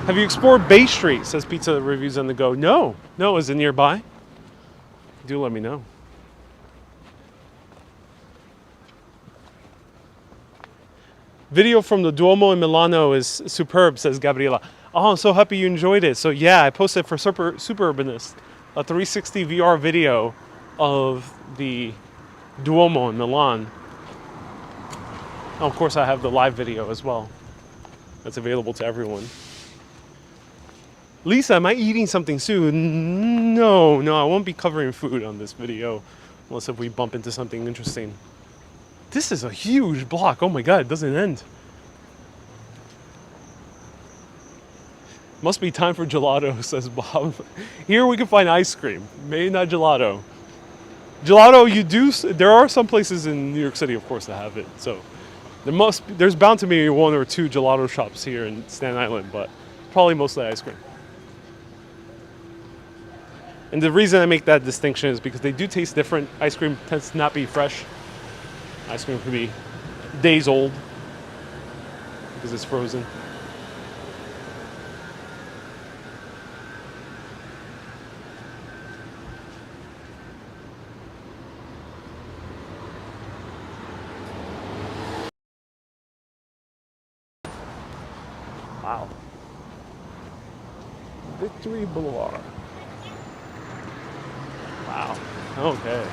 Have you explored Bay Street? Says Pizza Reviews on the Go. No. Is it nearby? Do let me know. Video from the Duomo in Milano is superb, says Gabriela. Oh, I'm so happy you enjoyed it. So yeah, I posted for Super Urbanist a 360 VR video of the Duomo in Milan. Oh, of course, I have the live video as well. That's available to everyone. Lisa, am I eating something soon? No, I won't be covering food on this video unless if we bump into something interesting. This is a huge block. Oh my God, it doesn't end. Must be time for gelato, says Bob. Here we can find ice cream, maybe not gelato. Gelato, there are some places in New York City, of course, that have it. So there's bound to be one or two gelato shops here in Staten Island, but probably mostly ice cream. And the reason I make that distinction is because they do taste different. Ice cream tends to not be fresh. Ice cream can be days old because it's frozen. Wow. Victory Boulevard. Wow. Okay.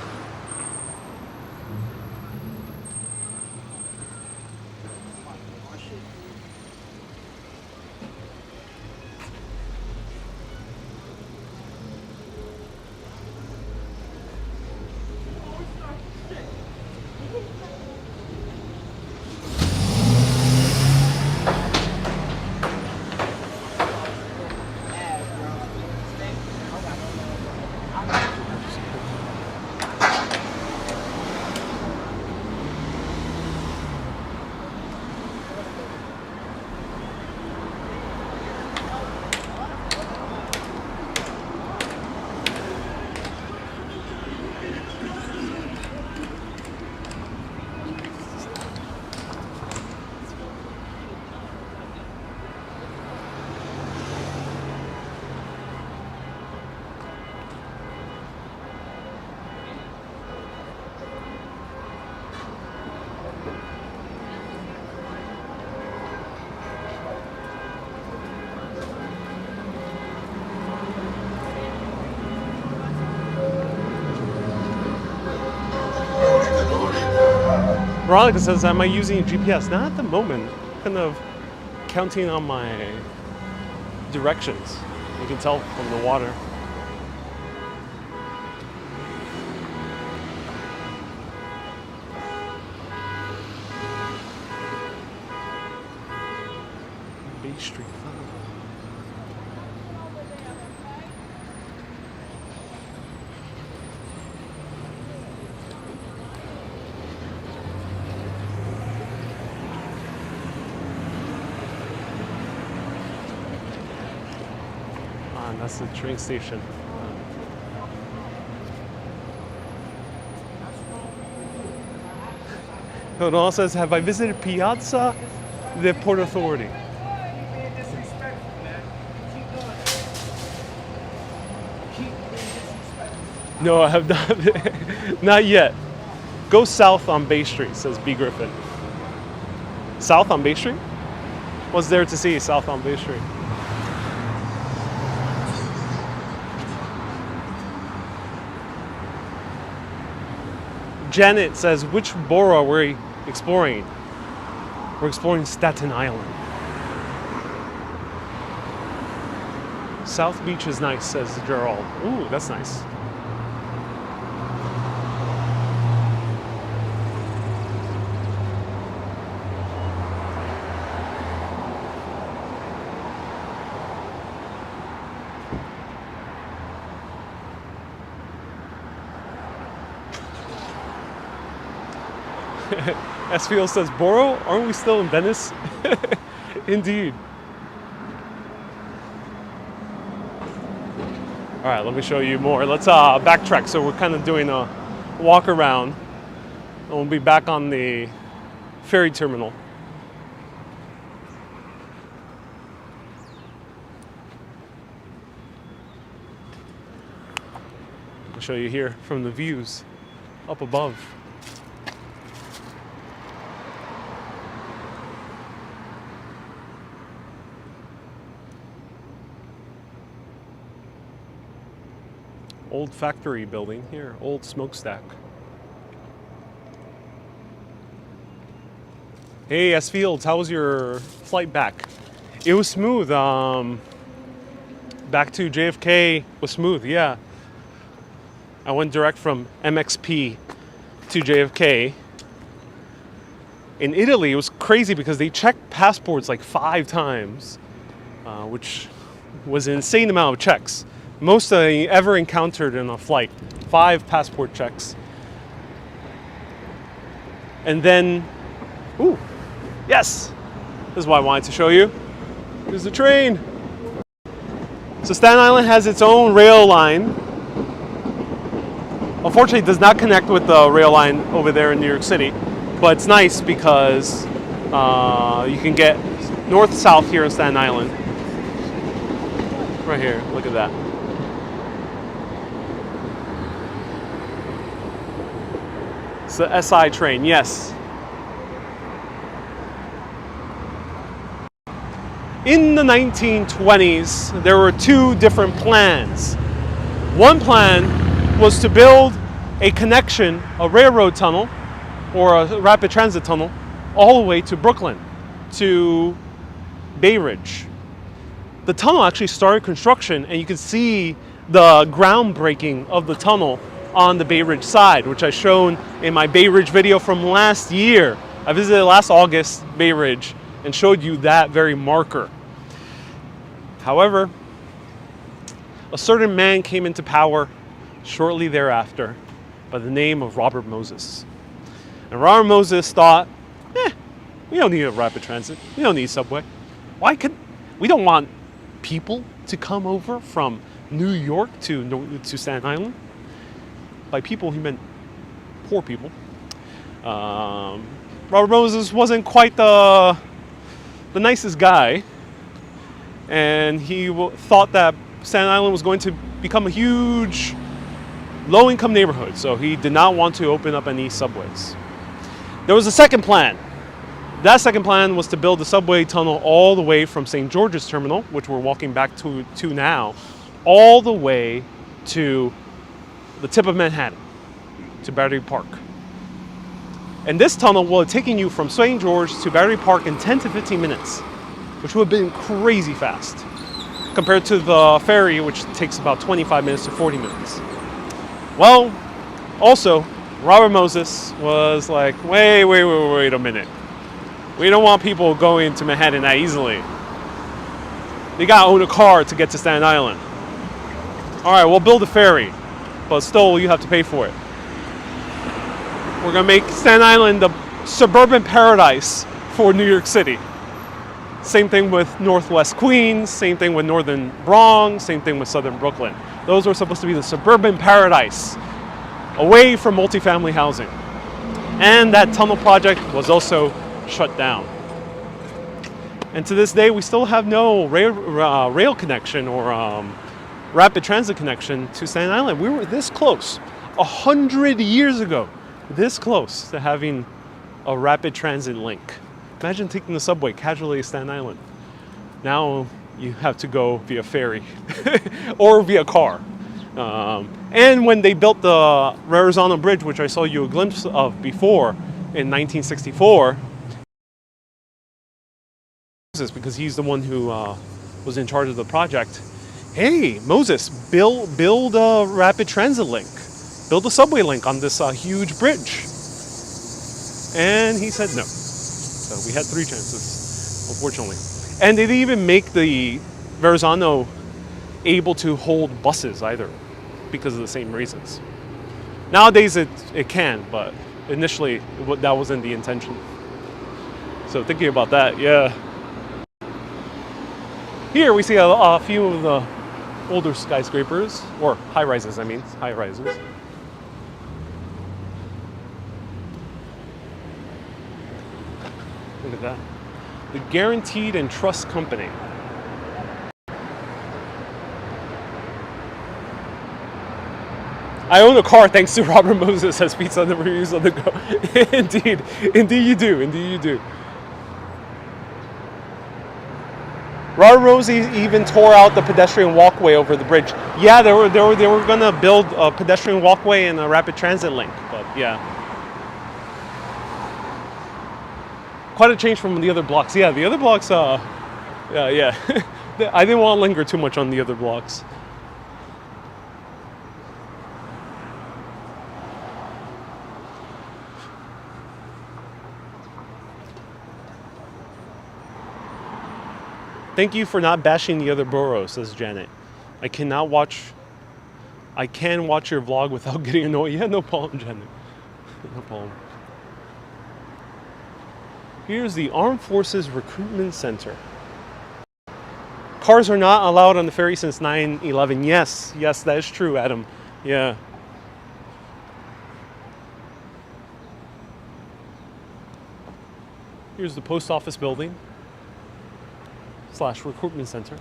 Veronica says, am I using GPS? Not at the moment. Kind of counting on my directions. You can tell from the water. Bay Street. And that's the train station. It also says, have I visited Piazza the Port Authority? No, I have not. Not yet. Go south on Bay Street, says B. Griffin. South on Bay Street? What's there to see south on Bay Street? Janet says, which borough are we exploring? We're exploring Staten Island. South Beach is nice, says Gerald. Ooh, that's nice. Esfield says, Borough? Aren't we still in Venice? Indeed. All right, let me show you more. Let's backtrack. So we're kind of doing a walk around. And we'll be back on the ferry terminal. I'll show you here from the views up above. Old factory building here, old smokestack. Hey, S Fields, how was your flight back? It was smooth. Back to JFK was smooth, yeah. I went direct from MXP to JFK. In Italy, it was crazy because they checked passports like 5 times, which was an insane amount of checks. Most I ever encountered in a flight, 5 passport checks. And then, ooh, yes! This is what I wanted to show you. Here's the train. So Staten Island has its own rail line. Unfortunately, it does not connect with the rail line over there in New York City. But it's nice because you can get north-south here in Staten Island. Right here, look at that. It's the SI train, yes. In the 1920s, there were 2 different plans. One plan was to build a connection, a railroad tunnel, or a rapid transit tunnel, all the way to Brooklyn, to Bay Ridge. The tunnel actually started construction, and you can see the groundbreaking of the tunnel on the Bay Ridge side, which I shown in my Bay Ridge video from last year. I visited last August Bay Ridge and showed you that very marker. However, a certain man came into power shortly thereafter by the name of Robert Moses. And Robert Moses thought, we don't need a rapid transit. We don't need subway. We don't want people to come over from New York to Staten Island. By people, he meant poor people. Robert Moses wasn't quite the nicest guy, and he thought that Staten Island was going to become a huge low-income neighborhood, so he did not want to open up any subways. There was a second plan. That second plan was to build the subway tunnel all the way from St. George's Terminal, which we're walking back to now, all the way to the tip of Manhattan, to Battery Park. And this tunnel will have taken you from St. George to Battery Park in 10 to 15 minutes, which would have been crazy fast, compared to the ferry, which takes about 25 minutes to 40 minutes. Well, also, Robert Moses was like, wait a minute. We don't want people going to Manhattan that easily. They gotta own a car to get to Staten Island. All right, we'll build a ferry, but still you have to pay for it. We're gonna make Staten Island the suburban paradise for New York City. Same thing with Northwest Queens, same thing with Northern Bronx, same thing with Southern Brooklyn. Those were supposed to be the suburban paradise, away from multifamily housing. And that tunnel project was also shut down. And to this day, we still have no rail connection or rapid transit connection to Staten Island. We were this close, 100 years ago, this close to having a rapid transit link. Imagine taking the subway casually to Staten Island. Now you have to go via ferry or via car. And when they built the Verrazano Bridge, which I saw you a glimpse of before in 1964, because he's the one who was in charge of the project. Hey, Moses, build a rapid transit link. Build a subway link on this huge bridge. And he said no. So we had 3 chances, unfortunately. And they didn't even make the Verrazano able to hold buses either, because of the same reasons. Nowadays it can, but initially that wasn't the intention. So thinking about that, yeah. Here we see a few of the older skyscrapers, or high-rises, high-rises. Look at that. The Guaranteed and Trust Company. I own a car thanks to Robert Moses, says Pizza and the Reviews on the Go. Indeed you do. Robert Moses even tore out the pedestrian walkway over the bridge. Yeah, they were gonna build a pedestrian walkway and a rapid transit link, but yeah. Quite a change from the other blocks. Yeah, the other blocks, yeah. I didn't want to linger too much on the other blocks. Thank you for not bashing the other boroughs, says Janet. I can watch your vlog without getting annoyed. Yeah, no problem, Janet. No problem. Here's the Armed Forces Recruitment Center. Cars are not allowed on the ferry since 9/11. Yes, that is true, Adam. Yeah. Here's the post office building / recruitment center.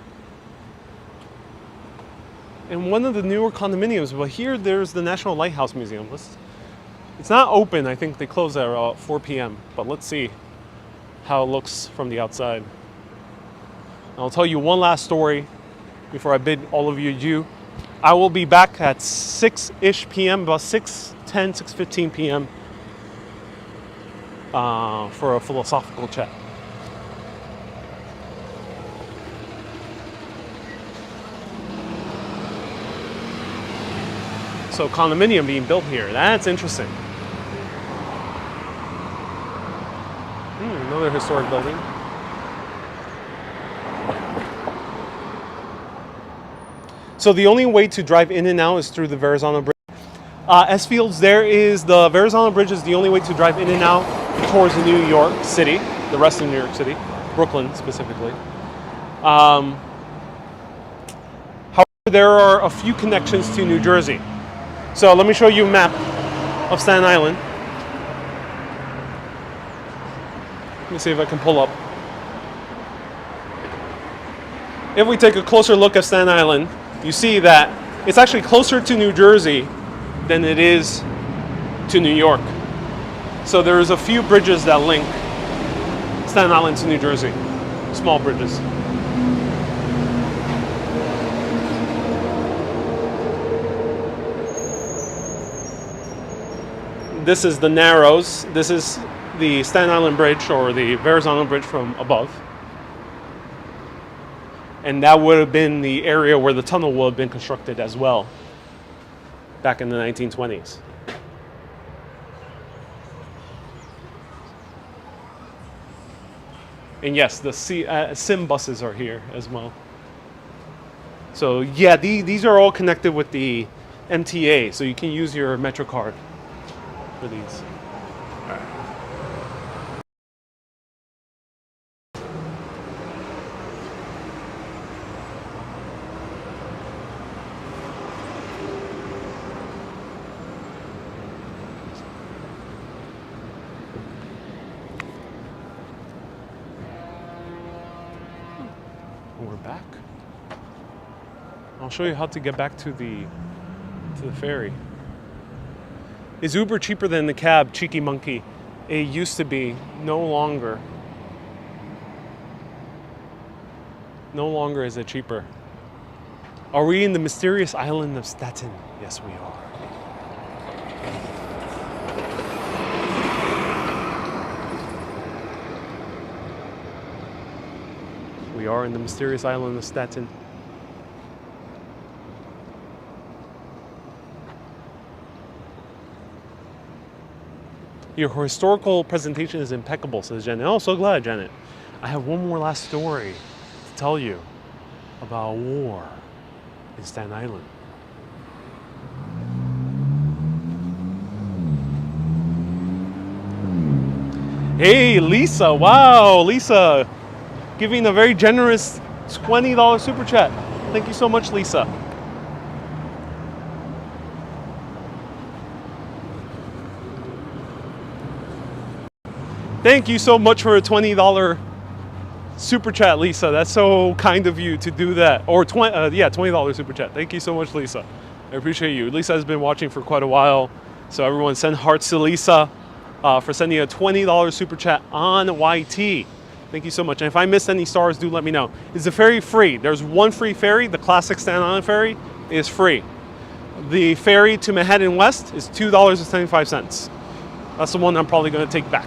And one of the newer condominiums, but here there's the National Lighthouse Museum. It's not open, I think they close at 4 p.m., but let's see how it looks from the outside. And I'll tell you one last story before I bid all of you adieu. I will be back at 6-ish p.m., about 6:10, 6:15 p.m. For a philosophical chat. So condominium being built here, that's interesting. Another historic building. So the only way to drive in and out is through the Verrazano Bridge. S-Fields, the Verrazano Bridge is the only way to drive in and out towards New York City, the rest of New York City, Brooklyn specifically. However, there are a few connections to New Jersey. So let me show you a map of Staten Island. Let me see if I can pull up. If we take a closer look at Staten Island, you see that it's actually closer to New Jersey than it is to New York. So there's a few bridges that link Staten Island to New Jersey, small bridges. This is the Narrows. This is the Staten Island Bridge, or the Ferry Island Bridge from above. And that would have been the area where the tunnel would have been constructed as well, back in the 1920s. And yes, the SIM buses are here as well. So yeah, these are all connected with the MTA, so you can use your Metro card for these. All right. We're back. I'll show you how to get back to the ferry. Is Uber cheaper than the cab, cheeky monkey? It used to be, no longer. No longer is it cheaper. Are we in the mysterious island of Staten? Yes, we are. We are in the mysterious island of Staten. Your historical presentation is impeccable, says Janet. Oh, so glad, Janet. I have one more last story to tell you about a war in Staten Island. Hey, Lisa. Wow, Lisa. Giving a very generous $20 super chat. Thank you so much, Lisa. Thank you so much for a $20 super chat, Lisa. That's so kind of you to do that. Or $20 super chat. Thank you so much, Lisa. I appreciate you. Lisa has been watching for quite a while. So everyone send hearts to Lisa for sending a $20 super chat on YT. Thank you so much. And if I missed any stars, do let me know. Is the ferry free? There's one free ferry. The classic Staten Island ferry is free. The ferry to Manhattan West is $2.75. That's the one I'm probably going to take back.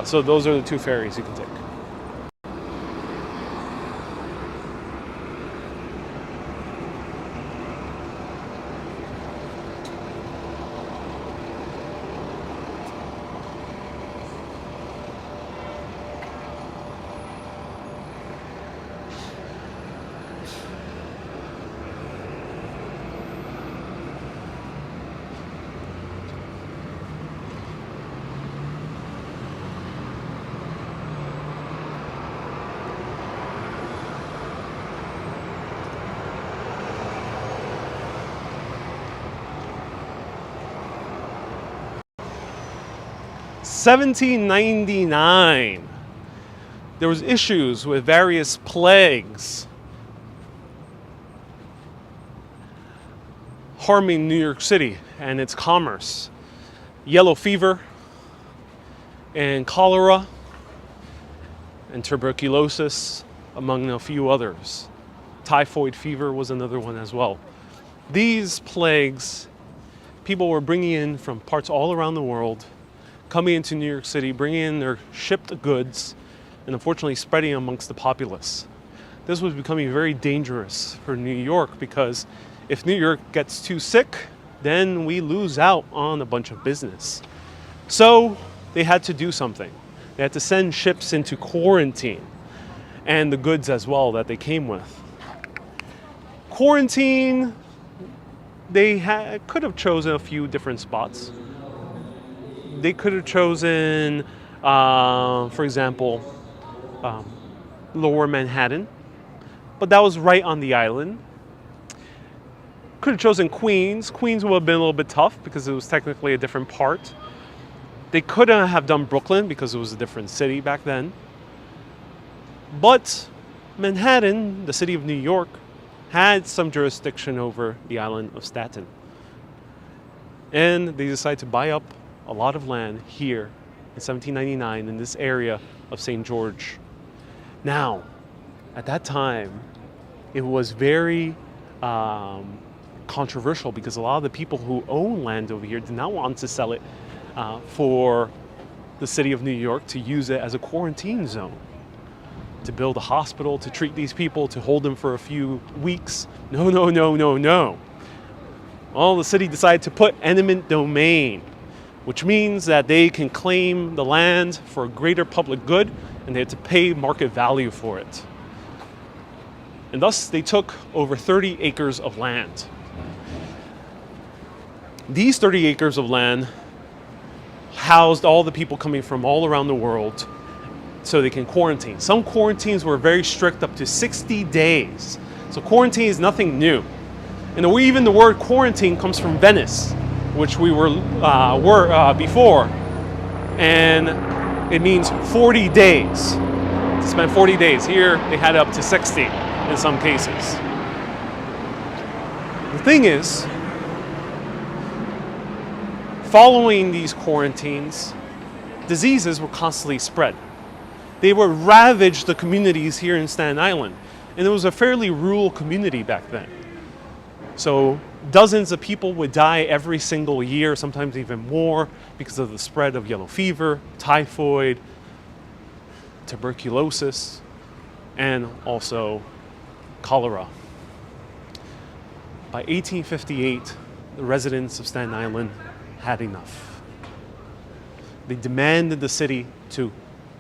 So those are the two ferries you can take. $1799. There was issues with various plagues harming New York City and its commerce. Yellow fever and cholera and tuberculosis, among a few others. Typhoid fever was another one as well. These plagues, people were bringing in from parts all around the world, coming into New York City, bringing in their shipped goods, and unfortunately spreading amongst the populace. This was becoming very dangerous for New York, because if New York gets too sick, then we lose out on a bunch of business. So they had to do something. They had to send ships into quarantine, and the goods as well that they came with. Quarantine, they could have chosen a few different spots. They could have chosen, for example, Lower Manhattan, but that was right on the island. Could have chosen Queens. Queens would have been a little bit tough because it was technically a different part. They couldn't have done Brooklyn because it was a different city back then. But Manhattan, the city of New York, had some jurisdiction over the island of Staten. And they decided to buy up a lot of land here in 1799 in this area of St. George. Now, at that time, it was very controversial because a lot of the people who own land over here did not want to sell it for the city of New York to use it as a quarantine zone, to build a hospital, to treat these people, to hold them for a few weeks. No, no, no, no, no. Well, the city decided to put eminent domain, which means that they can claim the land for a greater public good and they had to pay market value for it. And thus they took over 30 acres of land. These 30 acres of land housed all the people coming from all around the world so they can quarantine. Some quarantines were very strict, up to 60 days. So quarantine is nothing new. And even the word quarantine comes from Venice, which we were before. And it means 40 days. To spend 40 days. Here, they had up to 60 in some cases. The thing is, following these quarantines, diseases were constantly spread. They would ravage the communities here in Staten Island. And it was a fairly rural community back then. So dozens of people would die every single year, sometimes even more, because of the spread of yellow fever, typhoid, tuberculosis, and also cholera. By 1858, the residents of Staten Island had enough. They demanded the city to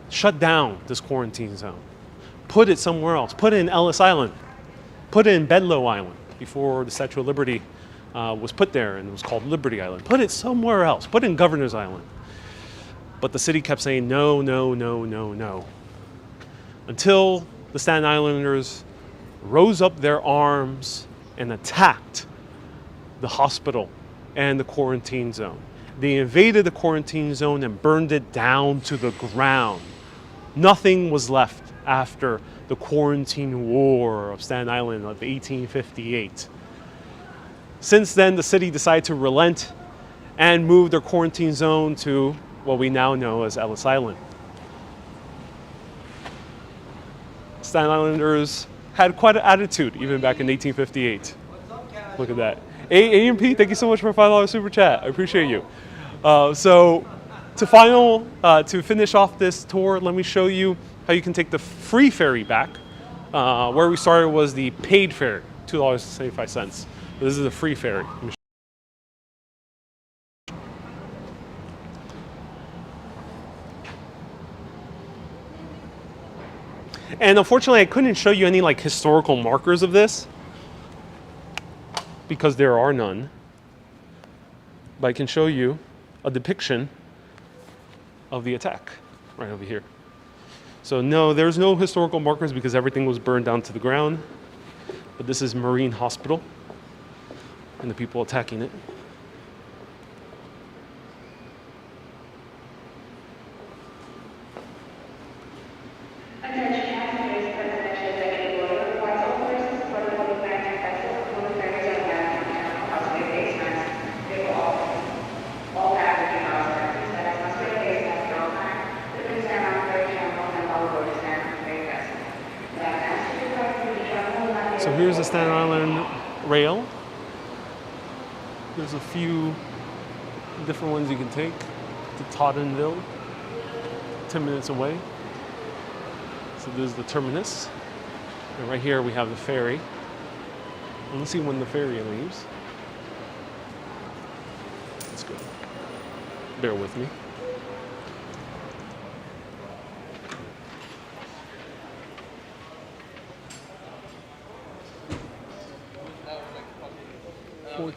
shut down this quarantine zone, put it somewhere else, put it in Ellis Island, put it in Bedloe Island before the Statue of Liberty was put there and it was called Liberty Island. Put it somewhere else, put it in Governor's Island. But the city kept saying no, no, no, no, no. Until the Staten Islanders rose up their arms and attacked the hospital and the quarantine zone. They invaded the quarantine zone and burned it down to the ground. Nothing was left after the quarantine war of Staten Island of 1858. Since then, the city decided to relent and move their quarantine zone to what we now know as Ellis Island. Staten Islanders had quite an attitude even back in 1858. Look at that. A&P, thank you so much for a $5 super chat. I appreciate you. So to finish off this tour, let me show you how you can take the free ferry back. Where we started was the paid ferry, $2.75. This is a free ferry. And unfortunately, I couldn't show you any like historical markers of this because there are none. But I can show you a depiction of the attack right over here. So no, there's no historical markers because everything was burned down to the ground. But this is Marine Hospital and the people attacking it. So here's the Staten Island rail. There's a few different ones you can take to Tottenville, 10 minutes away. So this is the terminus. And right here we have the ferry. And let's see when the ferry leaves. Let's go. Bear with me.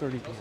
.30 p.m.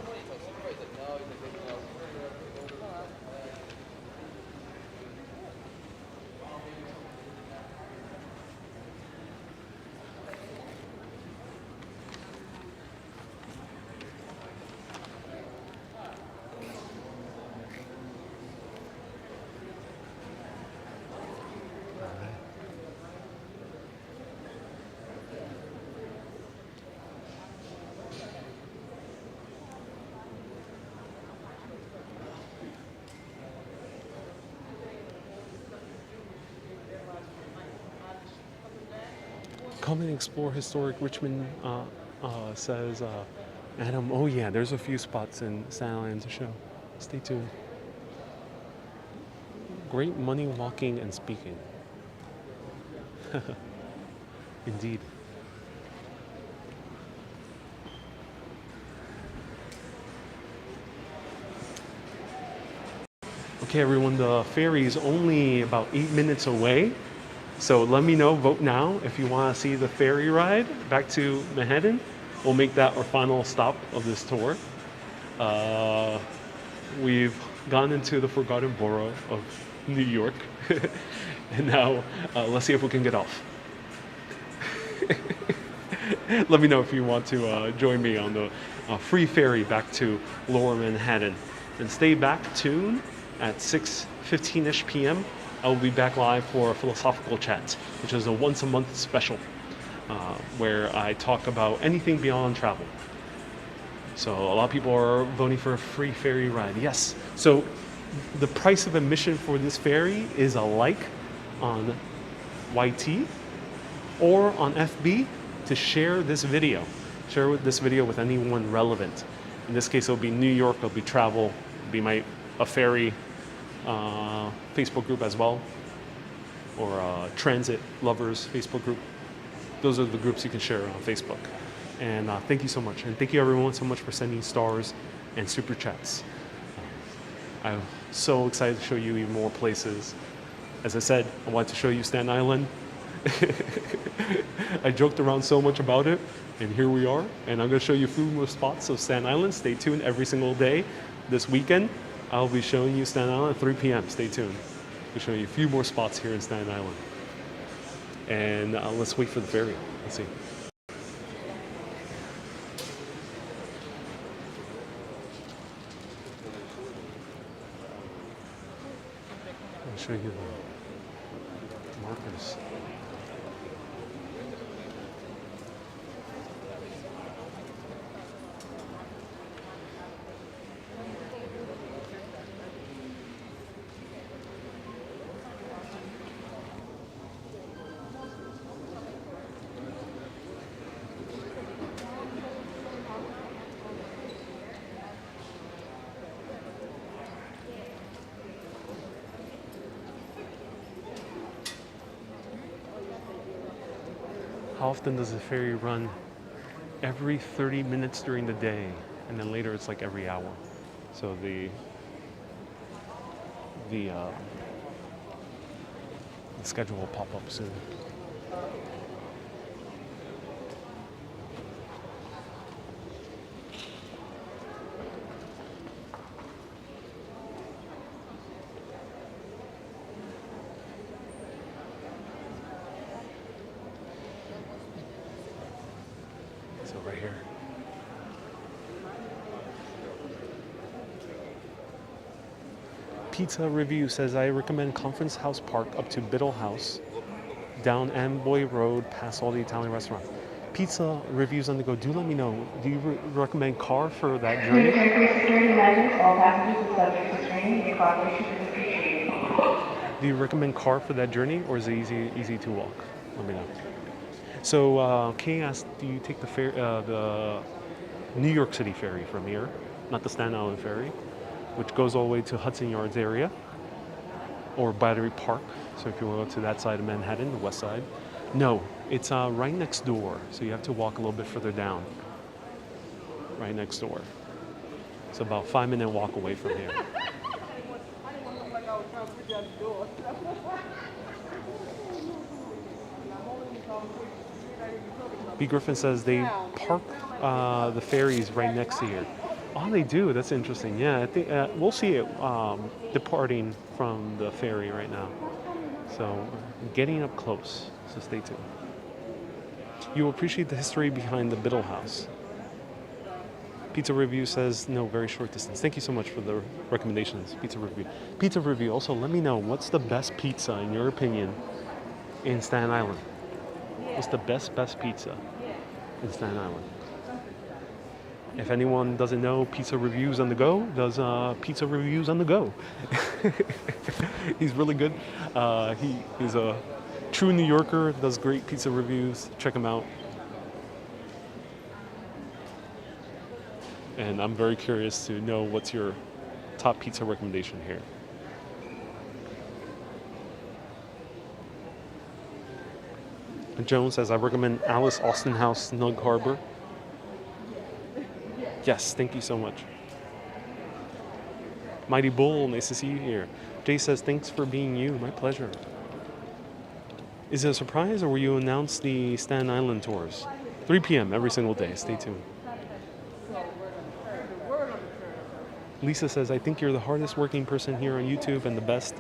Come and explore historic Richmond, says Adam, oh yeah, there's a few spots in Staten Island to show. Stay tuned. Great money walking and speaking. Indeed. Okay, everyone, the ferry is only about 8 minutes away. So let me know, vote now if you want to see the ferry ride back to Manhattan. We'll make that our final stop of this tour. We've gone into the forgotten borough of New York. And now let's see if we can get off. Let me know if you want to join me on the free ferry back to Lower Manhattan. And stay back tuned at 6:15-ish p.m. I will be back live for Philosophical Chats, which is a once a month special where I talk about anything beyond travel. So a lot of people are voting for a free ferry ride. Yes. So the price of admission for this ferry is a like on YT or on FB to share this video. Share this video with anyone relevant. In this case, it'll be New York, it'll be travel, it'll be a ferry Facebook group as well, or transit lovers Facebook group. Those are the groups you can share on Facebook. And thank you so much. And thank you everyone so much for sending stars and super chats. I'm so excited to show you even more places. As I said, I wanted to show you Staten Island. I joked around so much about it, and here we are. And I'm going to show you a few more spots of Staten Island. Stay tuned every single day. This weekend, I'll be showing you Staten Island at 3 p.m. Stay tuned. I'll show you a few more spots here in Staten Island. And let's wait for the ferry. Let's see. I'll show you the markers. How often does the ferry run? Every 30 minutes during the day, and then later it's like every hour. So the schedule will pop up soon. So right here. Pizza Review says, I recommend Conference House Park up to Biddle House, down Amboy Road, past all the Italian restaurants. Pizza Reviews on the go. Do let me know. Do you recommend car for that journey? Do you recommend car for that journey, or is it easy to walk? Let me know. So Kay asked, do you take the New York City ferry from here, not the Staten Island ferry, which goes all the way to Hudson Yards area, or Battery Park? So if you want to go to that side of Manhattan, the west side. No, it's right next door, so you have to walk a little bit further down. Right next door. It's about 5-minute walk away from here. B. Griffin says they park the ferries right next to here. Oh, they do. That's interesting. Yeah, I think we'll see it departing from the ferry right now. So getting up close. So stay tuned. You appreciate the history behind the Biddle House. Pizza Review says no, very short distance. Thank you so much for the recommendations. Pizza Review. Pizza Review. Also, let me know what's the best pizza in your opinion in Staten Island. What's the best pizza in Staten Island? If anyone doesn't know, Pizza Reviews on the Go does pizza reviews on the go. He's really good. He's a true New Yorker, does great pizza reviews. Check him out. and I'm very curious to know what's your top pizza recommendation here. And Joan says, I recommend Alice Austin House, Snug Harbor. Yes, thank you so much. Mighty Bull, nice to see you here. Jay says, thanks for being you. My pleasure. Is it a surprise, or will you announce the Staten Island tours? 3 p.m. every single day. Stay tuned. Lisa says, I think you're the hardest working person here on YouTube and the best.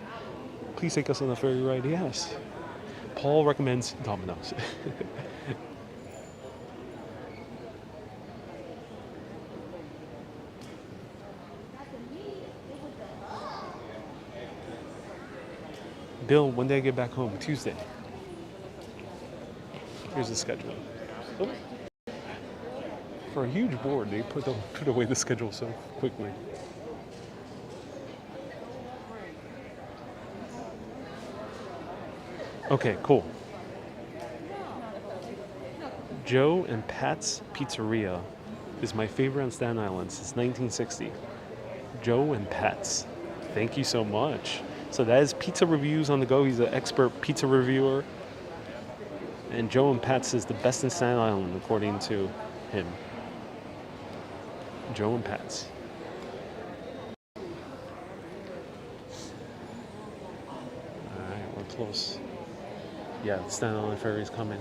Please take us on a ferry ride. Yes. Paul recommends Domino's. Bill, when did I get back home? Tuesday. Here's the schedule. Oh. For a huge board, they put away the schedule so quickly. Okay, cool. Joe and Pat's Pizzeria is my favorite on Staten Island since 1960. Joe and Pat's. Thank you so much. So that is Pizza Reviews on the Go. He's an expert pizza reviewer. And Joe and Pat's is the best in Staten Island, according to him. Joe and Pat's. Alright, we're close. Yeah, the Staten Island Ferry's coming.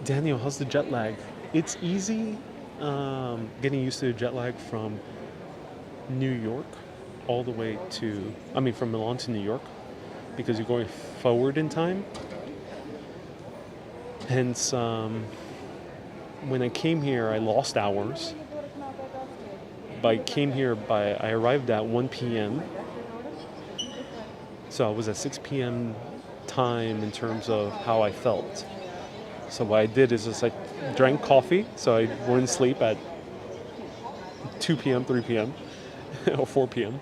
Daniel, how's the jet lag? It's easy getting used to the jet lag from New York all the way to, from Milan to New York, because you're going forward in time. Hence, when I came here, I lost hours. But I arrived at 1 p.m. So I was at 6 p.m. time in terms of how I felt. So what I did is just I drank coffee, so I wouldn't sleep at 2 p.m., 3 p.m., or 4 p.m.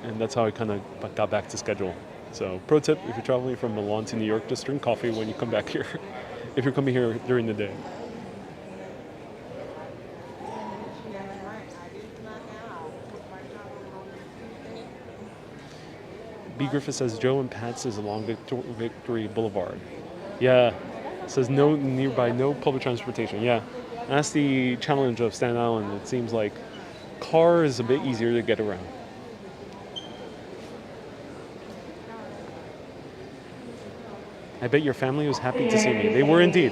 And that's how I kind of got back to schedule. So pro tip, if you're traveling from Milan to New York, just drink coffee when you come back here, if you're coming here during the day. B. Griffith says, Joe and Pat's is along Victory Boulevard. Yeah, it says no public transportation. Yeah, that's the challenge of Staten Island. It seems like car is a bit easier to get around. I bet your family was happy to see me. They were indeed.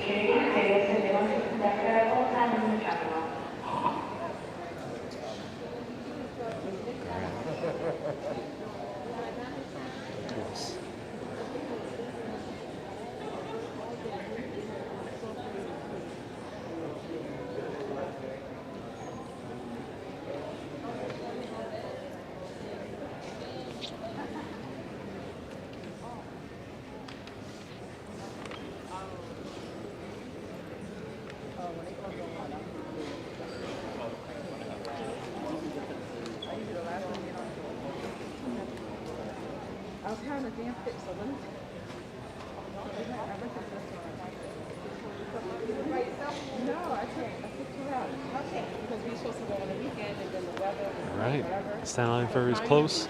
Staten Island Ferry is close.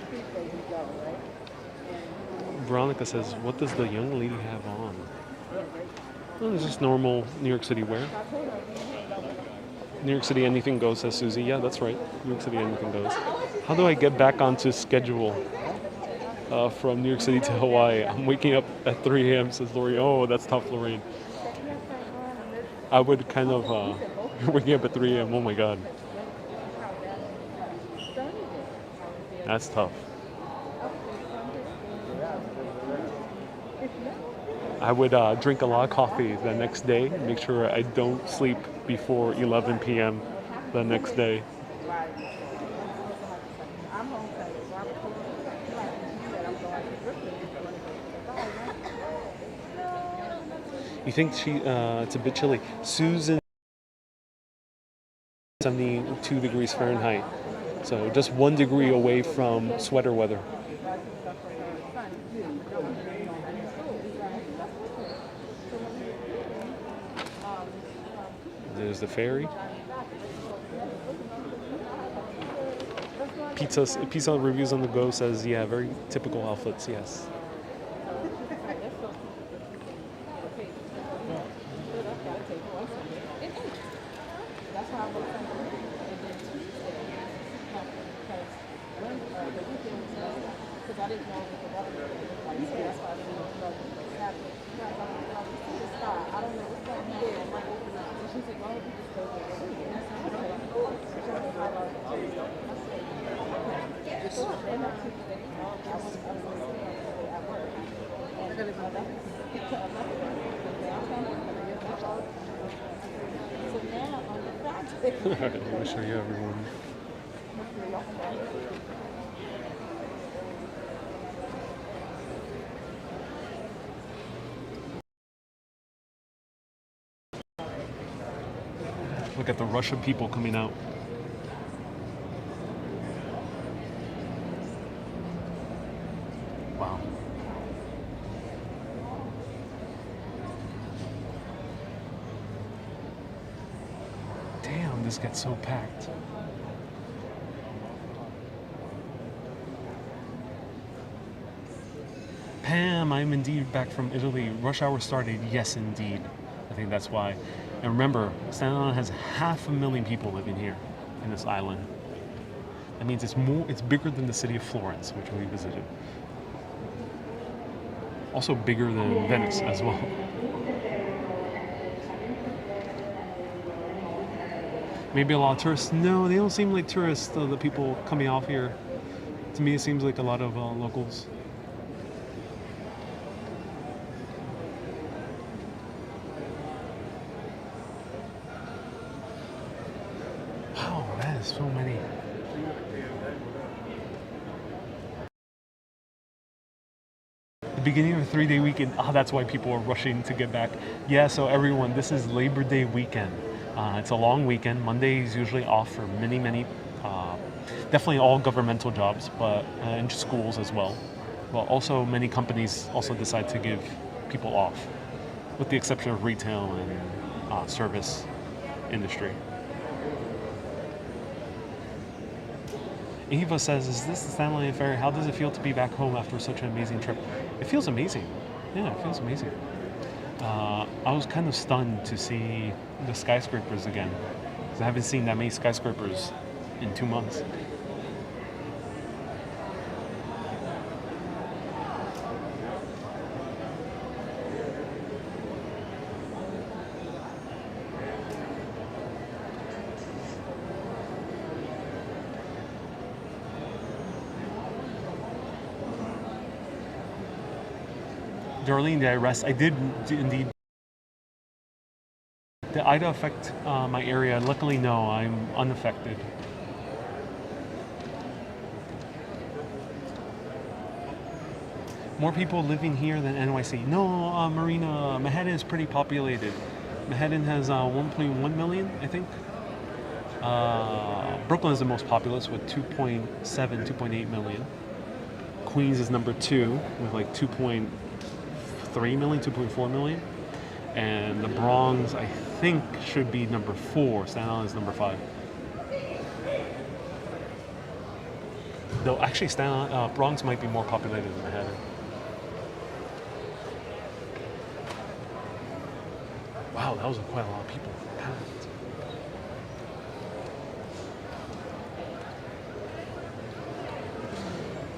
Veronica says, what does the young lady have on? Well, it's just normal New York City wear. New York City, anything goes, says Susie. Yeah, that's right. New York City, anything goes. How do I get back onto schedule from New York City to Hawaii? I'm waking up at 3 a.m., says Lori. Oh, that's tough, Lorraine. I would kind of, waking up at 3 a.m., oh my God. That's tough. I would drink a lot of coffee the next day, make sure I don't sleep before 11 p.m. the next day. You think it's a bit chilly. Susan, 72 degrees Fahrenheit. So just 1 degree away from sweater weather. There's the ferry. Pizza reviews on the go says, yeah, very typical outfits, yes. Alright, let me show you everyone. Look at the rush of people coming out. Wow. Damn, this gets so packed. Pam, I'm indeed back from Italy. Rush hour started. Yes, indeed. I think that's why. And remember, Staten Island has 500,000 people living here in this island. That means it's bigger than the city of Florence, which we visited. Also bigger than Venice as well. Maybe a lot of tourists. No, they don't seem like tourists, the people coming off here. To me, it seems like a lot of locals. Wow, that is so many. The beginning of a 3-day weekend. That's why people are rushing to get back. Yeah, so everyone, this is Labor Day weekend. It's a long weekend. Monday is usually off for many, definitely all governmental jobs, but and schools as well. But also many companies also decide to give people off, with the exception of retail and service industry. Eva says, is this the Staten Island Ferry? How does it feel to be back home after such an amazing trip? It feels amazing. Yeah, it feels amazing. I was kind of stunned to see the skyscrapers again, because I haven't seen that many skyscrapers in 2 months. Darlene, did I rest? I did indeed. Did Ida affect my area? Luckily, no. I'm unaffected. More people living here than NYC. No, Marina, Manhattan is pretty populated. Manhattan has 1.1 million, I think. Brooklyn is the most populous with 2.7, 2.8 million. Queens is number 2 with like 2.3 million, 2.4 million. And the Bronx, I think, should be number 4. Staten Island is number 5. Though actually, Bronx might be more populated than Manhattan. Wow, that was quite a lot of people.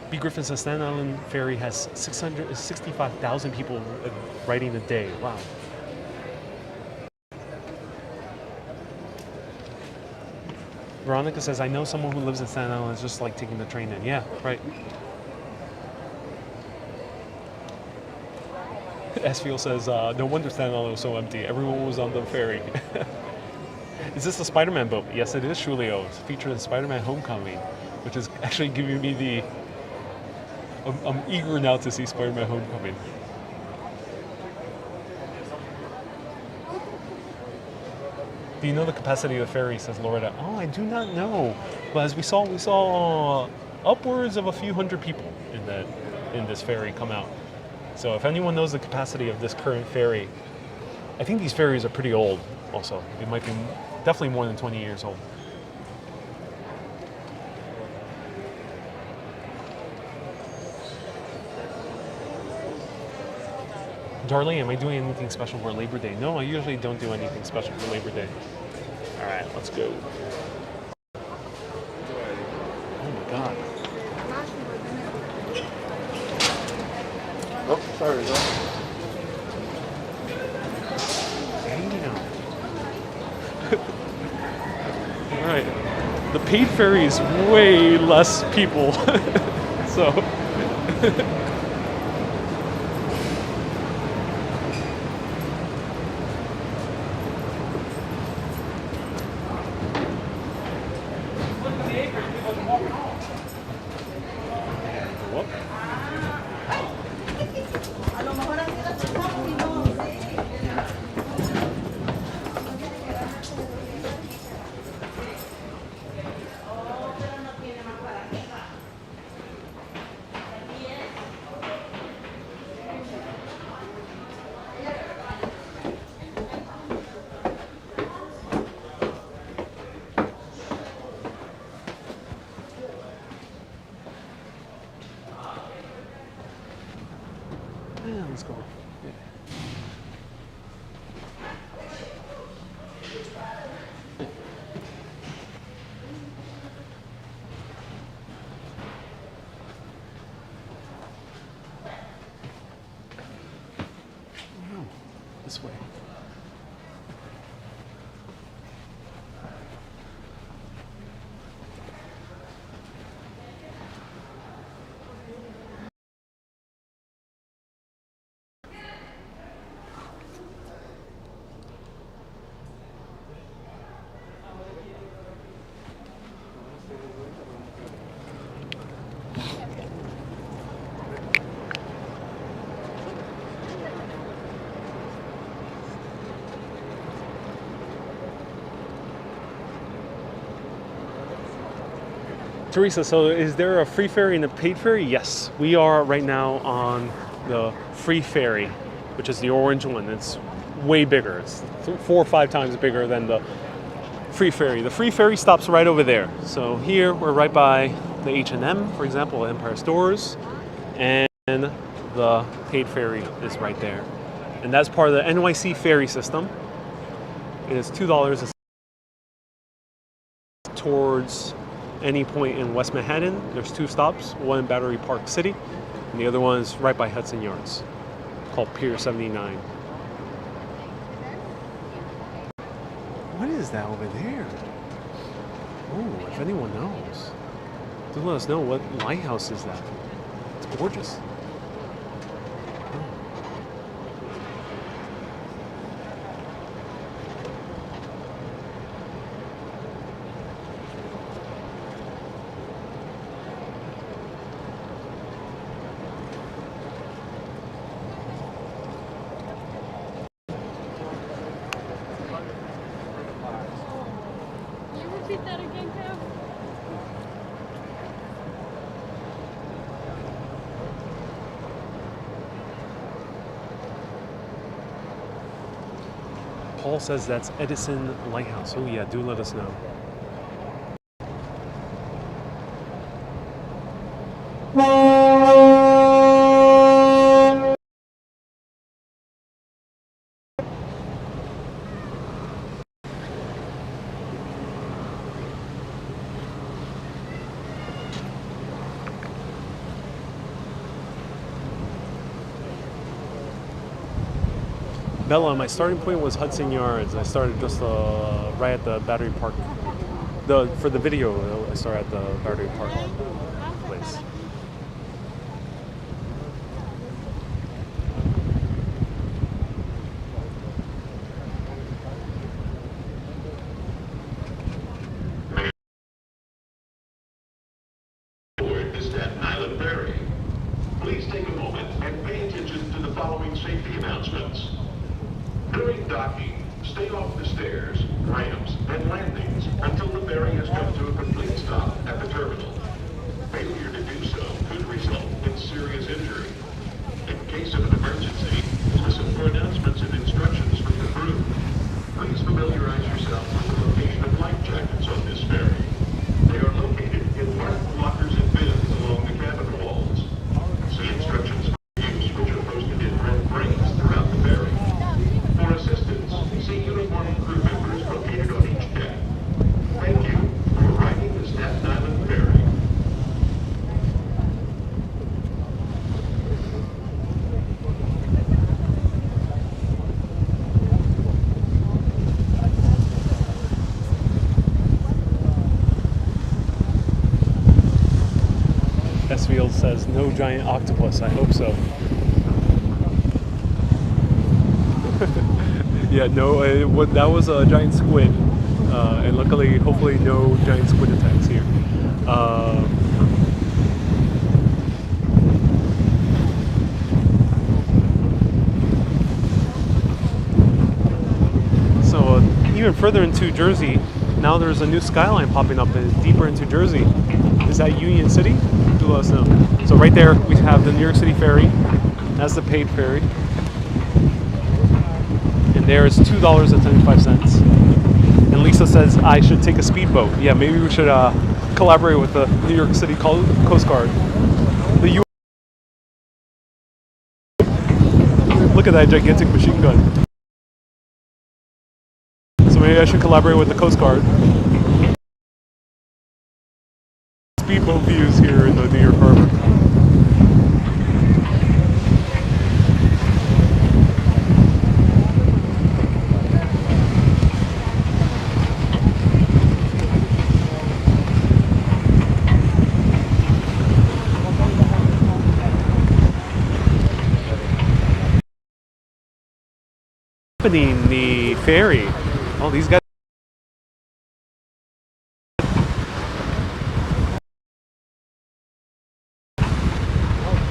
B. Griffin says Staten Island Ferry has 65,000 people riding a day. Wow. Veronica says, I know someone who lives in Staten Island. It's just like taking the train in. Yeah, right. Esfield says, no wonder Staten Island was so empty. Everyone was on the ferry. Is this a Spider-Man boat? Yes, it is, Julio. It's featured in Spider-Man Homecoming, which is actually giving me the... I'm eager now to see Spider-Man Homecoming. Do you know the capacity of the ferry? Says Loretta. Oh, I do not know. But as we saw upwards of a few hundred people in this ferry come out. So if anyone knows the capacity of this current ferry, I think these ferries are pretty old. Also, it might be definitely more than 20 years old. Darlene, am I doing anything special for Labor Day? No, I usually don't do anything special for Labor Day. All right, let's go. Oh my God.
Oh, sorry.
Damn. All right. The paid ferry is way less people. So. Yeah, let's go. Yeah. No, this way. Teresa, so is there a free ferry and a paid ferry? Yes, we are right now on the free ferry, which is the orange one. It's way bigger. It's 4 or 5 times bigger than the free ferry. The free ferry stops right over there. So here we're right by the H&M, for example, Empire Stores, and the paid ferry is right there. And that's part of the NYC ferry system. It is $2 towards any point in West Manhattan. There's 2 stops, one in Battery Park City, and the other one is right by Hudson Yards, called Pier 79. What is that over there? Oh, if anyone knows, do let us know. What lighthouse is that? It's gorgeous.
Repeat that again, Kev.
Paul says that's Edison Lighthouse. Oh yeah, do let us know. Bella, my starting point was Hudson Yards. I started just right at the Battery Park. For the video, I started at the Battery Park place.
The Staten Island Ferry. Please take a moment and pay attention to the following safety announcements. During docking, Stay off the stairs, ramps, and landings until the ferry has come to a complete stop at the terminal. Failure to do so could result in serious injury. In case of an emergency, listen for announcements and instructions from the crew. Please familiarize yourself with the location of life jackets on this ferry. They are located in marked lockers and bins along the cabin walls. See instructions for use, which are posted in red frames throughout the ferry. For assistance, see uniformed crew members located on each deck. Thank you for riding the Staten Island Ferry.
S-Field says no giant octopus. I hope so. Yeah, no, that was a giant squid. And luckily, hopefully, no giant squid attacks here. So even further into Jersey, now there's a new skyline popping up deeper into Jersey. Is that Union City? Do let us know. So right there we have the New York City ferry. That's the paid ferry. And there is $2.75. And Lisa says I should take a speedboat. Yeah, maybe we should collaborate with the New York City Coast Guard. Look at that gigantic machine gun. So maybe I should collaborate with the Coast Guard. Speedboat views here in the New York Harbor. Opening the ferry. Oh, these guys.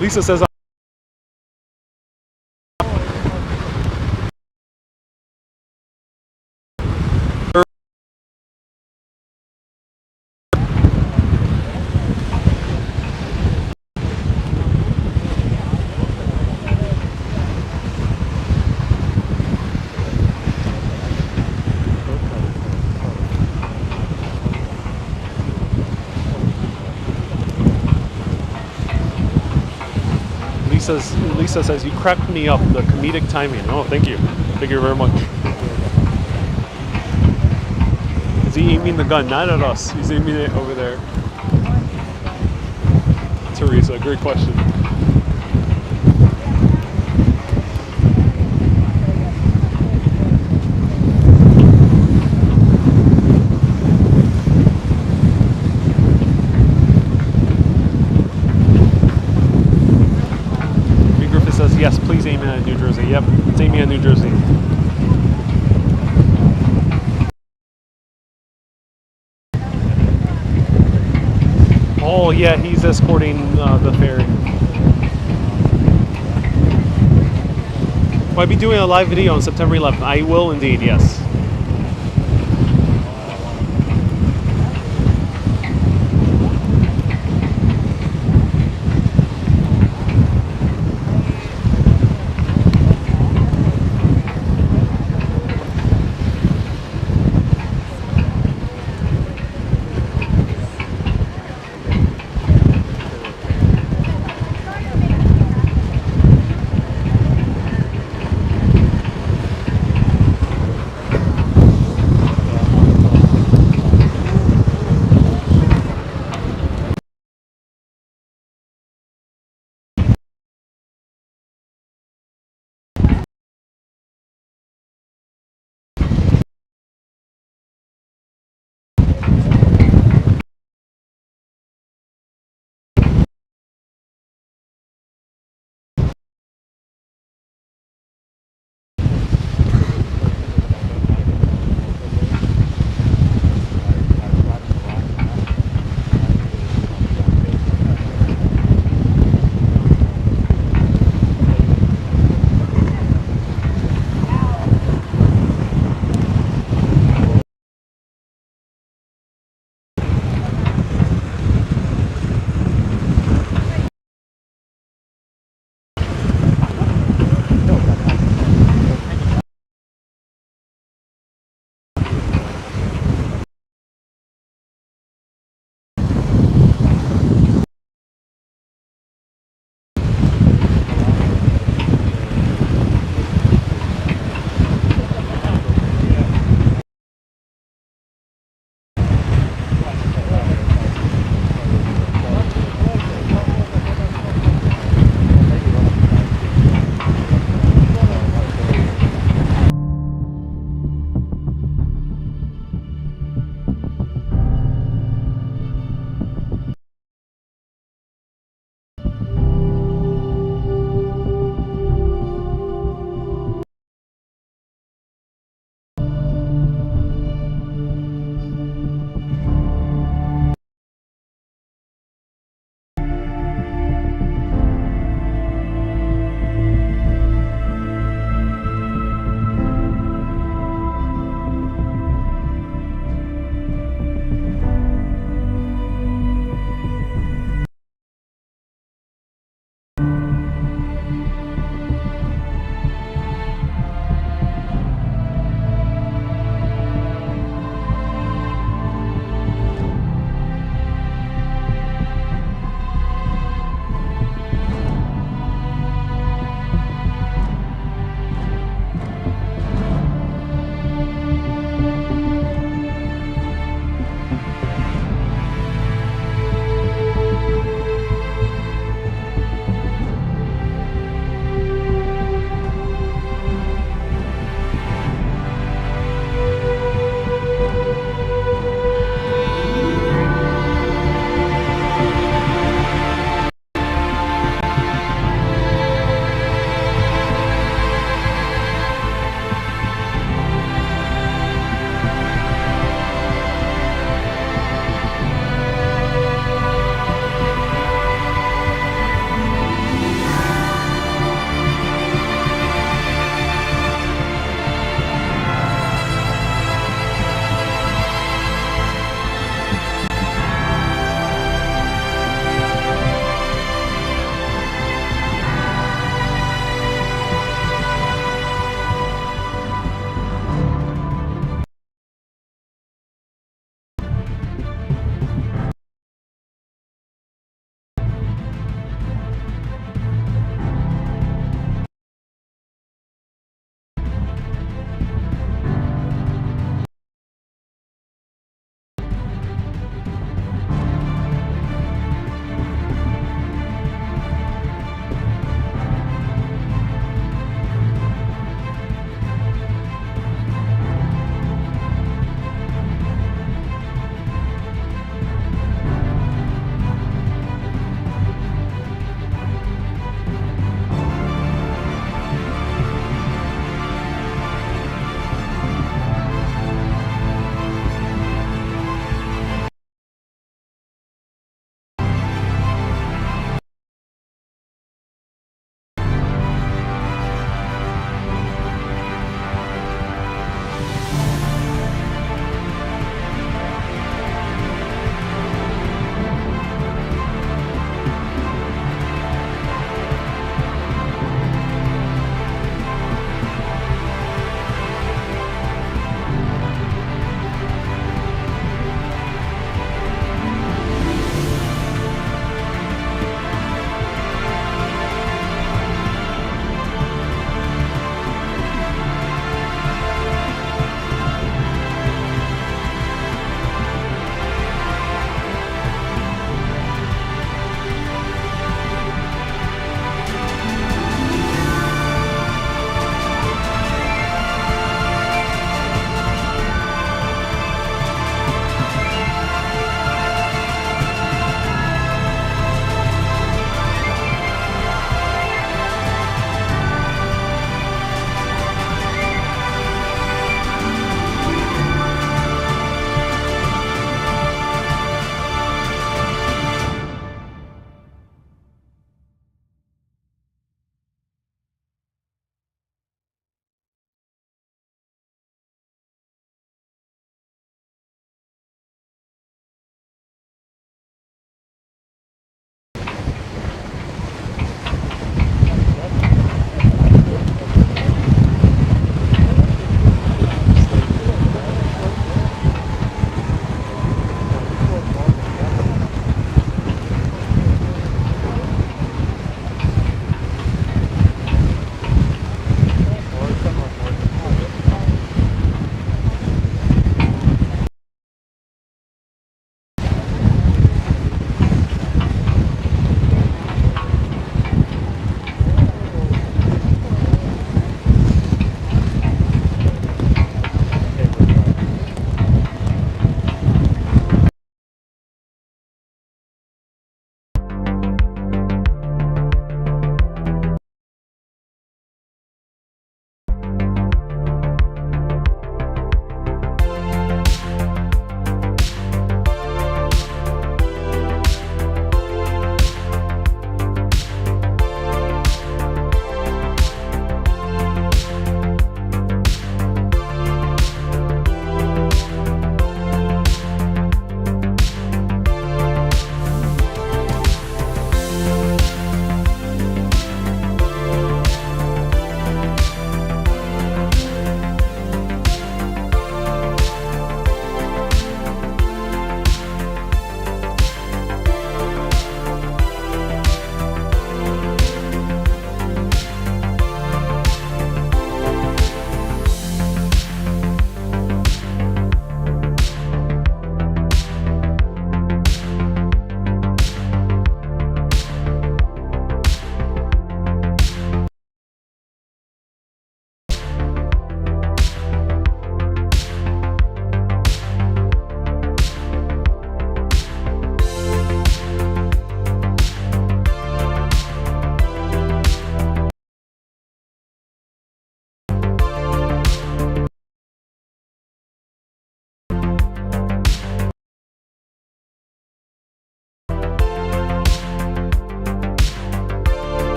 Lisa says Lisa says you cracked me up, the comedic timing. Oh, thank you. Thank you very much. Is he aiming the gun? Not at us. He's aiming it over there. Teresa, great question. Yes, please aim at New Jersey. Yep, it's aiming at New Jersey. Oh yeah, he's escorting the ferry. Will I be doing a live video on September 11th? I will indeed, yes.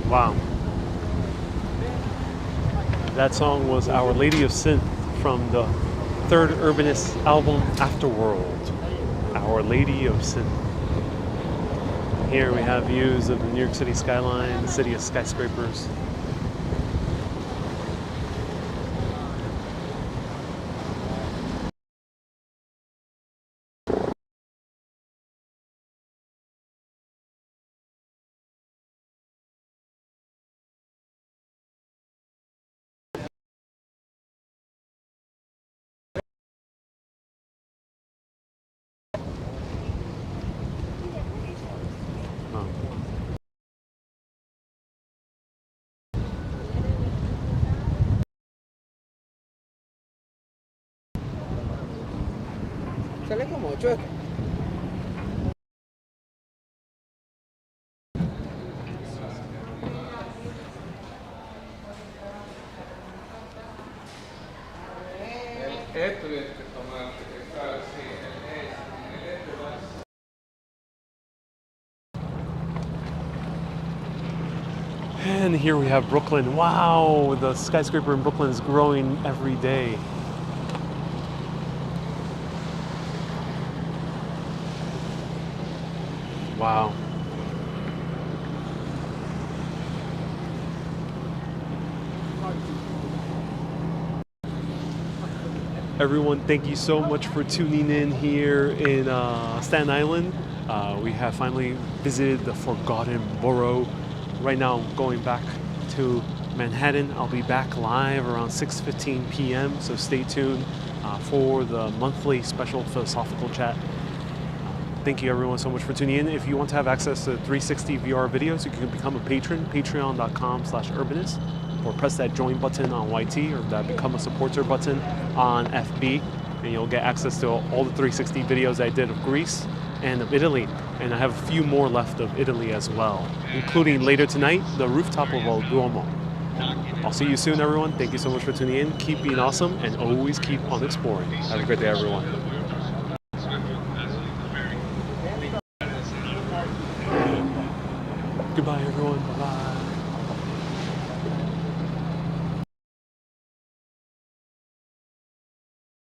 Wow. That song was Our Lady of Synth from the third Urbanist album, Afterworld. Our Lady of Synth. Here we have views of the New York City skyline, the city of skyscrapers. Oh.
Sale como chueco. Esto es tomate que está así, el este va.
And here we have Brooklyn. Wow, the skyscraper in Brooklyn is growing every day. Wow. Everyone, thank you so much for tuning in here in Staten Island. We have finally visited the forgotten borough. Right now, I'm going back to Manhattan. I'll be back live around 6:15 p.m. So stay tuned for the monthly special philosophical chat. Thank you everyone so much for tuning in. If you want to have access to 360 VR videos, you can become a patron, patreon.com/urbanist, or press that join button on YT or that become a supporter button on FB, and you'll get access to all the 360 videos I did of Greece and of Italy. And I have a few more left of Italy as well, including later tonight, the rooftop of El Duomo. I'll see you soon, everyone. Thank you so much for tuning in. Keep being awesome and always keep on exploring. Have a great day, everyone. Goodbye, everyone. Bye-bye.